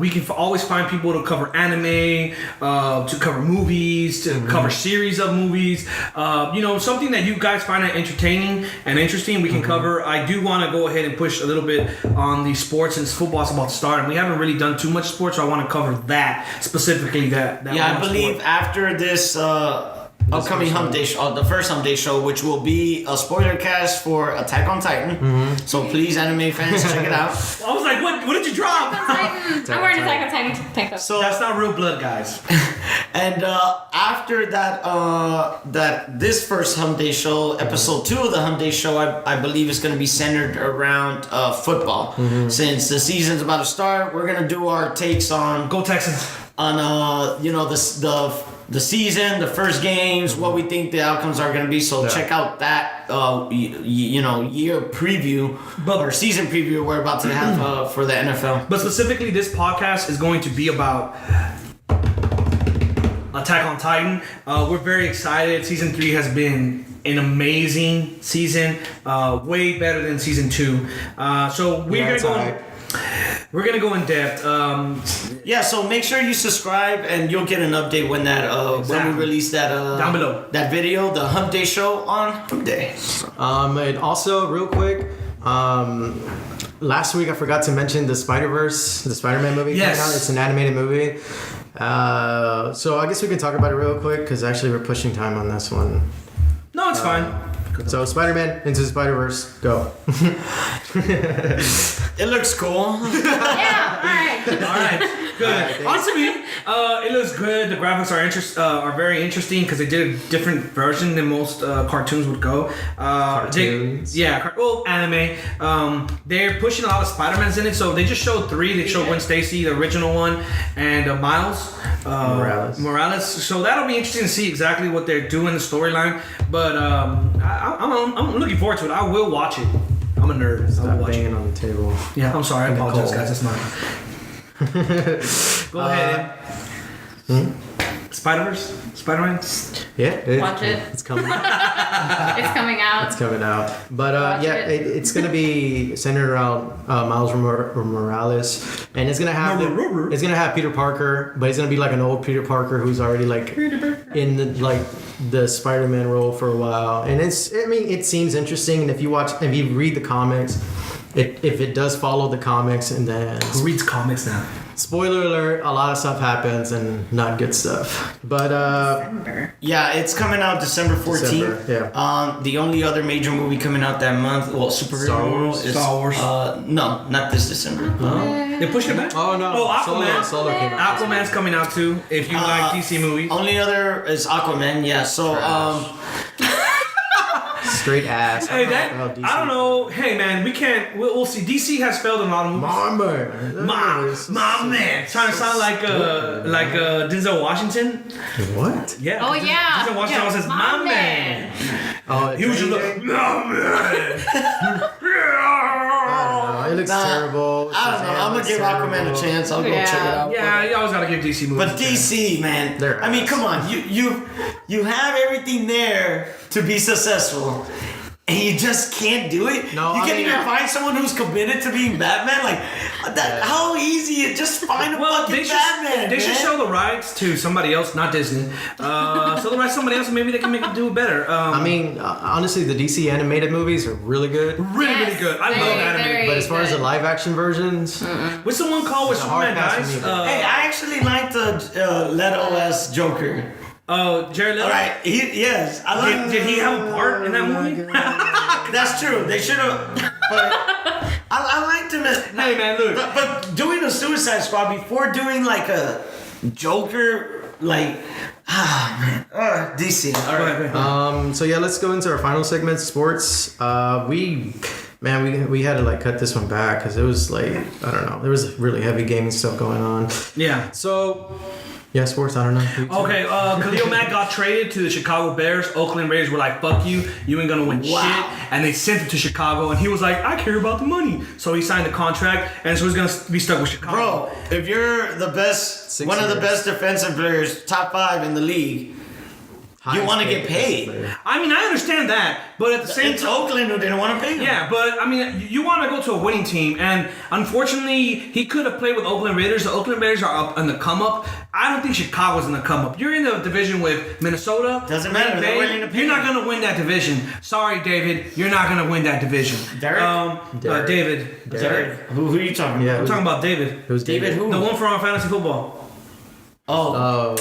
Speaker 1: We can always find people to cover anime, to cover movies, to cover series of movies. Something that you guys find entertaining and interesting, we can cover. I do want to go ahead and push a little bit on the sports, since football's about to start, and we haven't really done too much sports, so I want to cover that specifically. That
Speaker 4: Yeah, I
Speaker 1: one
Speaker 4: believe
Speaker 1: sport.
Speaker 4: after this upcoming Hump Day show, the first Hump Day show, which will be a spoiler cast for Attack on Titan. So please, anime fans, check it out.
Speaker 1: I was like, what did you drop?
Speaker 3: I'm wearing a Attack on Titan tank top.
Speaker 4: So
Speaker 1: That's not real blood, guys.
Speaker 4: and after that this first Hump Day show, episode 2 of the Hump Day show, I believe is going to be centered around football. Since the season's about to start, we're gonna do our takes on
Speaker 1: Go Texans.
Speaker 4: the season, the first games, what we think the outcomes are going to be. So check out that year preview or season preview we're about to have for the NFL.
Speaker 1: But specifically, this podcast is going to be about Attack on Titan. We're very excited. Season 3 has been an amazing season, way better than season 2. So we're gonna go in depth.
Speaker 4: So make sure you subscribe, and you'll get an update when when we release that
Speaker 1: down below
Speaker 4: that video, the Hump Day show on Hump Day.
Speaker 2: And also, real quick, last week I forgot to mention the Spider-Verse, the Spider-Man movie.
Speaker 1: Yes.
Speaker 2: Coming out. It's an animated movie. So I guess we can talk about it real quick, because actually we're pushing time on this one.
Speaker 1: No, it's fine.
Speaker 2: So Spider-Man Into the Spider-Verse, go.
Speaker 4: It looks cool.
Speaker 3: Yeah, alright.
Speaker 1: All right, good. Honestly, it looks good. The graphics are very interesting because they did a different version than most cartoons would go.
Speaker 2: Cartoons?
Speaker 1: Anime. They're pushing a lot of Spider-Mans in it, so they just showed 3. They showed Gwen Stacy, the original one, and Miles Morales. So that'll be interesting to see exactly what they're doing, the storyline. But I'm looking forward to it. I will watch it. I'm a nerd. I'll
Speaker 2: Stop
Speaker 1: watch it.
Speaker 2: banging on the table.
Speaker 1: Yeah, I'm sorry. I apologize, guys. That's mine. Go ahead. Spider-Verse? Spider-Man?
Speaker 2: Yeah.
Speaker 3: Watch it.
Speaker 2: It's coming out.
Speaker 3: It's coming out.
Speaker 2: It's coming out. But
Speaker 3: Watch
Speaker 2: yeah,
Speaker 3: it.
Speaker 2: it's going to be centered around Miles Morales. And it's going to have it's going to have Peter Parker, but he's going to be like an old Peter Parker who's already like in the Spider-Man role for a while. And it seems interesting. And if you read the comics, if it does follow the comics, and then
Speaker 1: Who reads comics now?
Speaker 2: spoiler alert, a lot of stuff happens and not good stuff. But
Speaker 4: Yeah, it's coming out December 14th.
Speaker 2: December,
Speaker 4: The only other major movie coming out that month, superhero
Speaker 2: Star Wars?
Speaker 4: is
Speaker 1: Star Wars.
Speaker 4: No, not this December.
Speaker 1: They pushed it back?
Speaker 2: oh no,
Speaker 1: Oh, Aquaman.
Speaker 2: Solo came out.
Speaker 1: Aquaman's coming out too. If you like DC movies.
Speaker 4: Only other is Aquaman. Yeah. So
Speaker 2: Straight ass.
Speaker 1: Hey,
Speaker 2: Well, DC.
Speaker 1: I don't know. Hey, man, we'll see. DC has failed in a lot of movies. My man, trying to sound like Denzel Washington.
Speaker 2: What?
Speaker 1: Yeah.
Speaker 3: Oh, yeah.
Speaker 1: Denzel Washington always says, "My man."
Speaker 2: Oh,
Speaker 1: He was just like,
Speaker 2: anything?
Speaker 1: "My man."
Speaker 2: I don't know. It looks terrible.
Speaker 4: I don't know. I'm gonna give Aquaman a chance. I'll go
Speaker 3: Yeah.
Speaker 4: check it out.
Speaker 1: Yeah, you always gotta give DC movies.
Speaker 4: But DC, man,
Speaker 2: They're
Speaker 4: I mean,
Speaker 2: ass.
Speaker 4: come on, you have everything there to be successful, and you just can't do it.
Speaker 2: No,
Speaker 4: you
Speaker 2: I
Speaker 4: can't
Speaker 2: mean-
Speaker 4: even find someone who's committed to being Batman. Like that, how easy it just find a
Speaker 1: Well,
Speaker 4: fucking
Speaker 1: they should
Speaker 4: Batman.
Speaker 1: they should
Speaker 4: man.
Speaker 1: show the rights to somebody else, not Disney. Show the rights to somebody else, and maybe they can make it do it better.
Speaker 2: I mean, honestly, the DC animated movies are really good.
Speaker 1: really good. I love animated.
Speaker 2: But as far as the live action versions,
Speaker 1: What's the one called where
Speaker 2: It's a hard
Speaker 1: Superman
Speaker 2: pass
Speaker 1: dies?
Speaker 2: for me.
Speaker 4: Hey, I actually like the Leto as Joker.
Speaker 1: Jared Leto.
Speaker 4: All right, yes, I like.
Speaker 1: Did he have a part in that movie?
Speaker 4: That's true. They should have. But I liked him.
Speaker 1: Hey man, look.
Speaker 4: But doing a Suicide Squad before doing like a Joker, like DC. All right.
Speaker 2: so yeah, let's go into our final segment, sports. We had to like cut this one back because it was like, I don't know, there was really heavy gaming stuff going on.
Speaker 1: Yeah.
Speaker 2: So yeah, sports. I don't know.
Speaker 1: Okay, Khalil Mack got traded to the Chicago Bears. Oakland Raiders were like, "Fuck you, you ain't gonna win shit," and they sent him to Chicago. And he was like, "I care about the money," so he signed the contract, and so he's gonna be stuck with Chicago.
Speaker 4: Bro, if you're the best,
Speaker 2: 6
Speaker 4: one of the
Speaker 2: years.
Speaker 4: best defensive players, top 5 in the league, you want to get paid.
Speaker 1: I mean, I understand that, but at the same
Speaker 4: It's
Speaker 1: time.
Speaker 4: Oakland who didn't want to pay him.
Speaker 1: Yeah, but I mean, you want to go to a winning team, and unfortunately, he could have played with Oakland Raiders. The Oakland Raiders are up in the come up. I don't think Chicago's in the come up. You're in the division with Minnesota.
Speaker 4: Doesn't matter,
Speaker 1: Green
Speaker 4: they're
Speaker 1: Bay.
Speaker 4: willing to pay
Speaker 1: You're not
Speaker 4: you.
Speaker 1: gonna win that division. Sorry, David, you're not gonna win that division.
Speaker 4: Derek?
Speaker 2: Derek.
Speaker 1: David.
Speaker 4: Derek? Who are you talking
Speaker 2: Yeah,
Speaker 4: about?
Speaker 1: I'm talking about David.
Speaker 2: Who's
Speaker 4: David who?
Speaker 1: The one from fantasy football.
Speaker 4: Oh.
Speaker 2: Oh,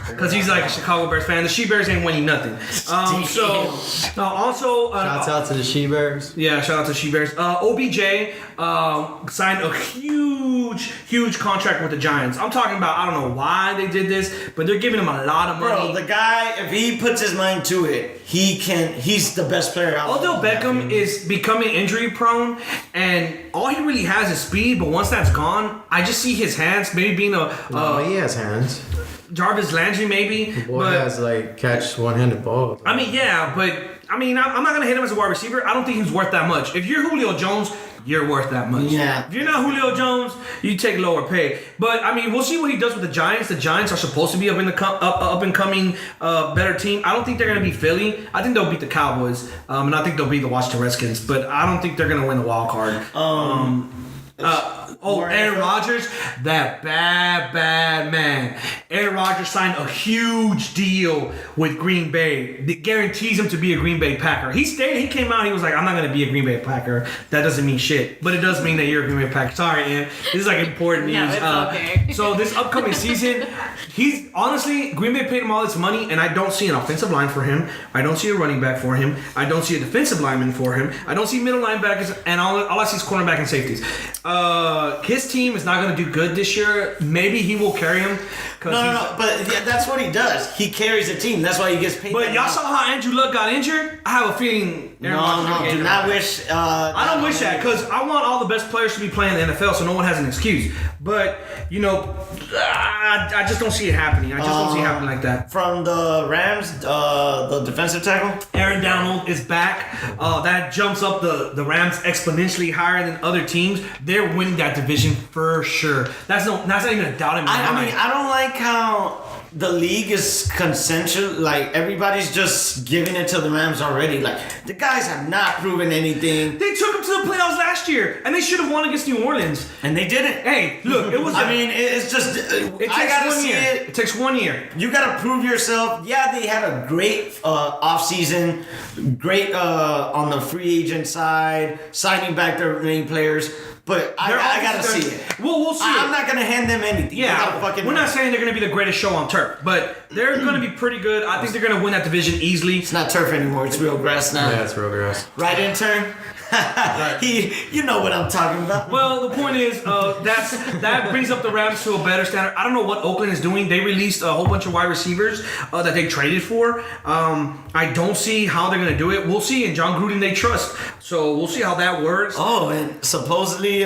Speaker 1: Because he's like a Chicago Bears fan. The She Bears ain't winning nothing. Also,
Speaker 2: shouts out to the She Bears.
Speaker 1: yeah, shout out to She Bears. OBJ signed a huge contract with the Giants. I'm talking about, I don't know why they did this, but they're giving him a lot of money.
Speaker 4: Bro, the guy, if he puts his mind to it, he's the best player out
Speaker 1: Odell Beckham is becoming injury prone, and all he really has is speed, but once that's gone, I just see his hands maybe being
Speaker 2: He has hands.
Speaker 1: Jarvis Landry maybe.
Speaker 2: Boy
Speaker 1: but
Speaker 2: has like catch one-handed balls.
Speaker 1: I mean, yeah, but I mean, I'm not gonna hit him as a wide receiver. I don't think he's worth that much. If you're Julio Jones, you're worth that much.
Speaker 4: Yeah.
Speaker 1: If you're not Julio Jones, you take lower pay. But I mean, we'll see what he does with the Giants. The Giants are supposed to be up and coming better team. I don't think they're gonna beat Philly. I think they'll beat the Cowboys, and I think they'll beat the Washington Redskins. But I don't think they're gonna win the wild card. Oh,
Speaker 4: more
Speaker 1: Aaron
Speaker 4: NFL?
Speaker 1: Rodgers, that bad man. Aaron Rodgers signed a huge deal with Green Bay that guarantees him to be a Green Bay Packer. He came out, he was like, I'm not going to be a Green Bay Packer. That doesn't mean shit. But it does mean that you're a Green Bay Packer. Sorry, Ian. This is like important news.
Speaker 3: No, it's okay.
Speaker 1: So this upcoming season, he's honestly, Green Bay paid him all this money, and I don't see an offensive line for him. I don't see a running back for him. I don't see a defensive lineman for him. I don't see middle linebackers, and all I see is cornerback and safeties. His team is not going to do good this year. Maybe he will carry him.
Speaker 4: No. But yeah, that's what he does. He carries a team. That's why he gets paid.
Speaker 1: But y'all saw how Andrew Luck got injured? I have a feeling Aaron Rodgers will get
Speaker 4: do
Speaker 1: injured.
Speaker 4: not wish.
Speaker 1: I don't wish that because I want all the best players to be playing in the NFL so no one has an excuse. But, I just don't see it happening. I just don't see it happening like that.
Speaker 4: From the Rams, the defensive tackle.
Speaker 1: Aaron Donald is back. That jumps up the Rams exponentially higher than other teams. They're winning that division for sure. That's not even a doubt in my mind.
Speaker 4: I mean, I don't like how the league is consensual. Like, everybody's just giving it to the Rams already. Like, the guys have not proven anything.
Speaker 1: They took them to the playoffs last year, and they should have won against New Orleans.
Speaker 4: And they didn't.
Speaker 1: Hey, look, it was.
Speaker 4: It's just.
Speaker 1: it takes
Speaker 4: I gotta
Speaker 1: 1
Speaker 4: see
Speaker 1: year.
Speaker 4: it.
Speaker 1: It takes 1 year.
Speaker 4: You gotta prove yourself. Yeah, they had a great offseason, great on the free agent side, signing back their main players. But I gotta see it.
Speaker 1: We'll see.
Speaker 4: I'm not gonna hand them anything.
Speaker 1: Yeah, we're not saying they're going to be the greatest show on turf, but they're going to be pretty good. I think they're going to win that division easily.
Speaker 4: It's not turf anymore. It's real grass now.
Speaker 2: Yeah, it's real grass.
Speaker 4: Right, intern? You know what I'm talking about.
Speaker 1: Well, the point is, that brings up the Rams to a better standard. I don't know what Oakland is doing. They released a whole bunch of wide receivers that they traded for. I don't see how they're going to do it. We'll see. And John Gruden they trust. So we'll see how that works.
Speaker 4: Oh, and supposedly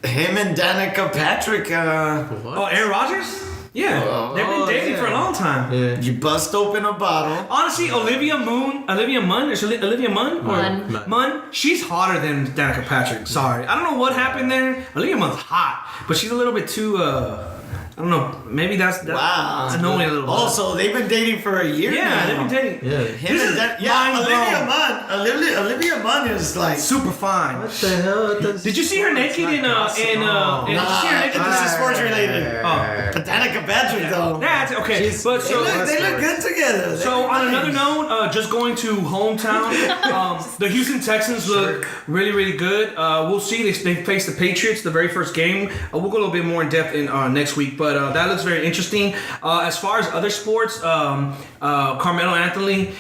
Speaker 4: him and Danica Patrick.
Speaker 1: Oh, Aaron Rodgers? Yeah. They've been dating for a long time.
Speaker 2: Yeah.
Speaker 4: You bust open a bottle.
Speaker 1: Honestly, Olivia Munn?
Speaker 3: Munn.
Speaker 1: Munn, she's hotter than Danica Patrick. Sorry. I don't know what happened there. Olivia Munn's hot, but she's a little bit too, I don't know. Maybe that's
Speaker 4: Wow.
Speaker 1: annoying a little bit.
Speaker 4: Also, they've been dating for a year
Speaker 1: Yeah,
Speaker 4: now.
Speaker 1: they've been dating.
Speaker 2: Yeah.
Speaker 4: Him
Speaker 1: This
Speaker 4: and
Speaker 1: is
Speaker 4: Olivia
Speaker 1: mind-blowing.
Speaker 4: Munn. Olivia Munn is like.
Speaker 1: Super fine.
Speaker 2: What the hell?
Speaker 1: Did you see her naked in did you see her naked?
Speaker 4: This is sports related.
Speaker 1: Oh.
Speaker 4: But Danica Patrick though.
Speaker 1: That's okay. But so
Speaker 4: They look good together. They
Speaker 1: So
Speaker 4: look
Speaker 1: on
Speaker 4: nice.
Speaker 1: another note, just going to hometown, the Houston Texans look really, really good. We'll see. They face the Patriots the very first game. We'll go a little bit more in depth in next week, but that looks very interesting. As far as other sports, Carmelo Anthony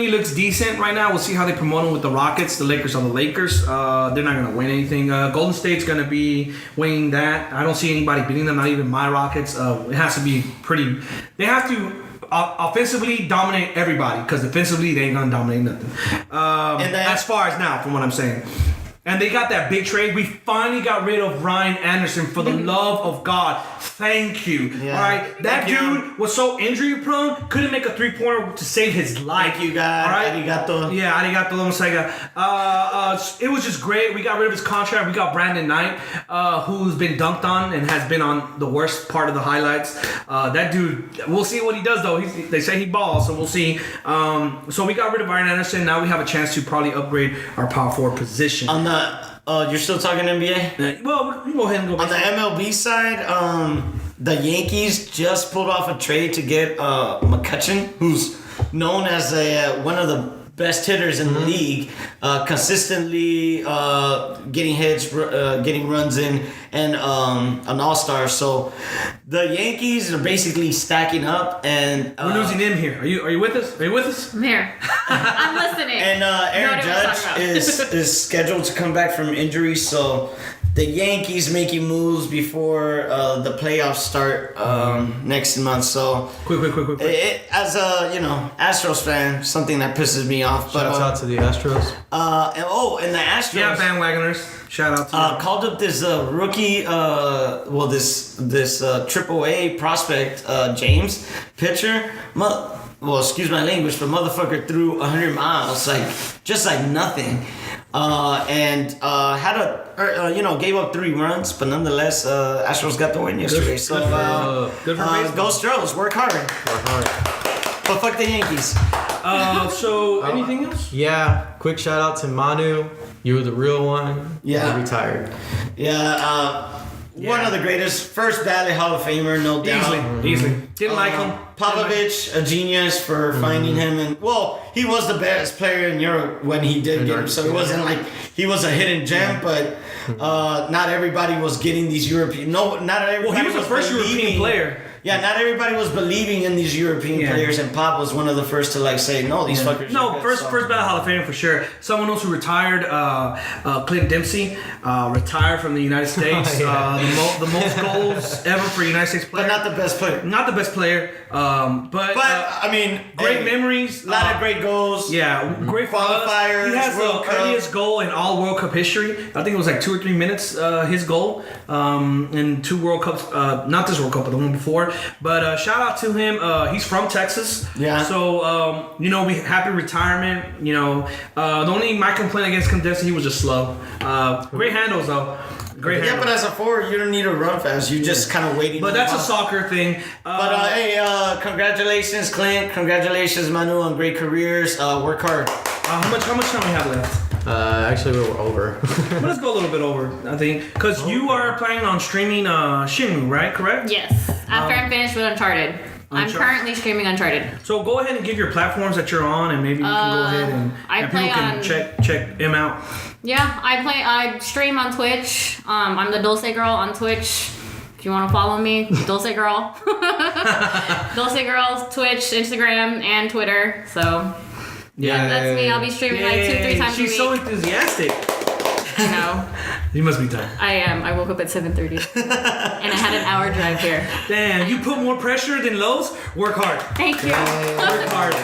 Speaker 1: looks decent right now. We'll see how they promote him with the Rockets. The Lakers are the Lakers. They're not going to win anything. Golden State's going to be winning that. I don't see anybody beating them, not even my Rockets. It has to be pretty. They have to offensively dominate everybody because defensively they ain't going to dominate nothing. As far as now, from what I'm saying. And they got that big trade. We finally got rid of Ryan Anderson for the love of God. Thank you.
Speaker 4: Yeah.
Speaker 1: All right. That dude was so injury prone, couldn't make a 3-pointer to save his life.
Speaker 4: Thank you, guys.
Speaker 1: All right.
Speaker 4: Arigato.
Speaker 1: Yeah, arigato, gozaimasu. It was just great. We got rid of his contract. We got Brandon Knight, who's been dunked on and has been on the worst part of the highlights. That dude, we'll see what he does though. They say he balls, so we'll see. So we got rid of Ryan Anderson. Now we have a chance to probably upgrade our power forward position.
Speaker 4: On the you're still talking NBA?
Speaker 1: Well, we can go ahead and go
Speaker 4: On the MLB side, the Yankees just pulled off a trade to get McCutchen, who's known as one of the best hitters in the league, consistently getting hits, getting runs in, and an all-star. So the Yankees are basically stacking up, and
Speaker 1: We're losing him here. Are you with us? Are you with us?
Speaker 3: I'm here. I'm listening.
Speaker 4: And Aaron
Speaker 3: You know what I'm talking
Speaker 4: Judge
Speaker 3: about.
Speaker 4: is scheduled to come back from injury, so the Yankees making moves before the playoffs start next month. So
Speaker 1: Quick.
Speaker 4: as a Astros fan, something that pisses me off. But
Speaker 2: Shouts out to the Astros.
Speaker 4: and the Astros.
Speaker 1: Yeah, bandwagoners. Shout out to you.
Speaker 4: Called up this rookie, this AAA prospect, James, pitcher. Excuse my language, but motherfucker threw 100 miles, just like nothing. And gave up 3 runs, but nonetheless, Astros got the win yesterday.
Speaker 1: Good for baseball.
Speaker 4: Go Stros, work hard.
Speaker 2: Work hard.
Speaker 4: But fuck the Yankees.
Speaker 1: So anything else?
Speaker 2: Yeah, quick shout out to Manu. You were the real one.
Speaker 4: Yeah.
Speaker 2: You retired.
Speaker 4: Yeah, one of the greatest, first ballot Hall of Famer, no doubt.
Speaker 1: Easily. Didn't like him.
Speaker 4: Popovich, a genius for finding him, and well, he was the best player in Europe when he did get him. So it wasn't like he was a hidden gem, but not everybody was getting these European. No, not everybody.
Speaker 1: Well, he was the first European player.
Speaker 4: Yeah, not everybody was believing in these European players, and Pop was one of the first to like say, "No, these fuckers."
Speaker 1: No,
Speaker 4: are good."
Speaker 1: first ballot Hall of Fame for sure. Someone else who retired, Clint Dempsey, retired from the United States. The most goals ever for a United States player.
Speaker 4: but not the best player.
Speaker 1: Not the best player, but
Speaker 4: I mean,
Speaker 1: great memories.
Speaker 4: A lot of great goals.
Speaker 1: Yeah, great
Speaker 4: Qualifiers,
Speaker 1: He has
Speaker 4: World
Speaker 1: the
Speaker 4: Cup.
Speaker 1: earliest goal in all World Cup history. I think it was like 2 or 3 minutes. His goal in 2 World Cups. Not this World Cup, but the one before. But shout out to him. He's from Texas.
Speaker 4: Yeah.
Speaker 1: So we happy retirement. The only my complaint against Condensed, he was just slow. Great handles though. Great
Speaker 4: Yeah,
Speaker 1: handles.
Speaker 4: but as a forward, you don't need to run fast. You just kind of waiting.
Speaker 1: But that's a
Speaker 4: on-
Speaker 1: soccer thing.
Speaker 4: But hey, congratulations, Clint. Congratulations, Manu, on great careers. Work hard.
Speaker 1: how much time we have left?
Speaker 2: Actually, we were over.
Speaker 1: Well, let's go a little bit over, I think, because you are planning on streaming Shinmu, right? Correct?
Speaker 3: Yes. After I'm finished with Uncharted. I'm
Speaker 1: Uncharted.
Speaker 3: currently streaming Uncharted.
Speaker 1: So go ahead and give your platforms that you're on, and maybe we can go ahead and people
Speaker 3: play
Speaker 1: can
Speaker 3: on-
Speaker 1: check him out.
Speaker 3: Yeah, I stream on Twitch. I'm the Dulce Girl on Twitch. If you want to follow me, Dulce Girl. Dulce Girl, Twitch, Instagram, and Twitter. So yeah, that's me. I'll be streaming like 2-3 times a week.
Speaker 1: She's so enthusiastic.
Speaker 3: I know.
Speaker 1: You must be tired.
Speaker 3: I am. I woke up at 7:30, and I had an hour drive here.
Speaker 1: Damn, you put more pressure than Lowe's? Work hard.
Speaker 3: Thank you.
Speaker 1: Work hard.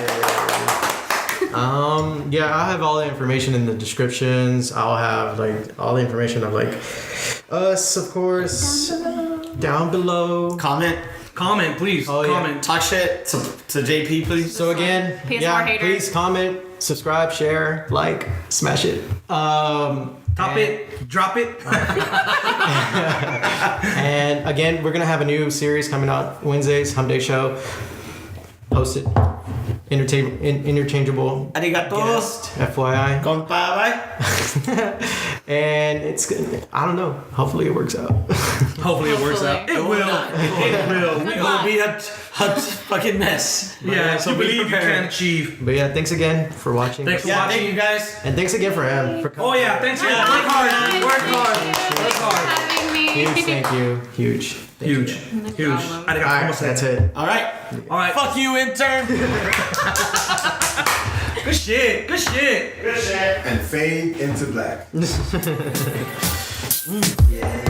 Speaker 2: Yeah, I'll have all the information in the descriptions. I'll have like all the information of like us, of course, down below.
Speaker 4: Comment,
Speaker 1: please.
Speaker 2: Oh, yeah.
Speaker 1: Comment.
Speaker 4: talk shit to JP, please.
Speaker 2: So again,
Speaker 3: PSR haters.
Speaker 2: please comment, subscribe, share, like, smash it.
Speaker 1: Top it, drop it.
Speaker 2: And again, we're gonna have a new series coming out Wednesdays, Hump Day Show. Hosted, interchangeable
Speaker 4: Arigato.
Speaker 2: guest, FYI.
Speaker 4: Compadre.
Speaker 2: And it's good. I don't know. Hopefully it works out.
Speaker 1: Hopefully it works out.
Speaker 3: Hopefully.
Speaker 1: It will. It will. We
Speaker 4: It
Speaker 1: hope.
Speaker 4: will be a fucking mess.
Speaker 1: Yeah,
Speaker 4: So
Speaker 1: you
Speaker 4: be
Speaker 1: believe you
Speaker 4: prepared.
Speaker 1: can achieve.
Speaker 2: But yeah, thanks again for watching.
Speaker 1: Thanks for
Speaker 4: Yeah,
Speaker 1: watching.
Speaker 4: thank you guys.
Speaker 2: And thanks again for him. For coming.
Speaker 1: Oh yeah, thanks for
Speaker 4: Yeah,
Speaker 1: work hard.
Speaker 3: Thank
Speaker 1: Work
Speaker 3: you.
Speaker 1: hard.
Speaker 3: Thank
Speaker 1: Work
Speaker 3: you for
Speaker 1: hard.
Speaker 3: having me.
Speaker 2: Huge thank you. Huge. Thank you.
Speaker 1: Huge. Huge.
Speaker 3: problem.
Speaker 1: I got
Speaker 2: Alright,
Speaker 1: almost
Speaker 2: that's
Speaker 1: said.
Speaker 2: it.
Speaker 4: All right.
Speaker 1: All right.
Speaker 4: Fuck you, intern.
Speaker 1: Good shit. Good shit.
Speaker 4: Good shit.
Speaker 5: And fade into black.
Speaker 4: Yeah.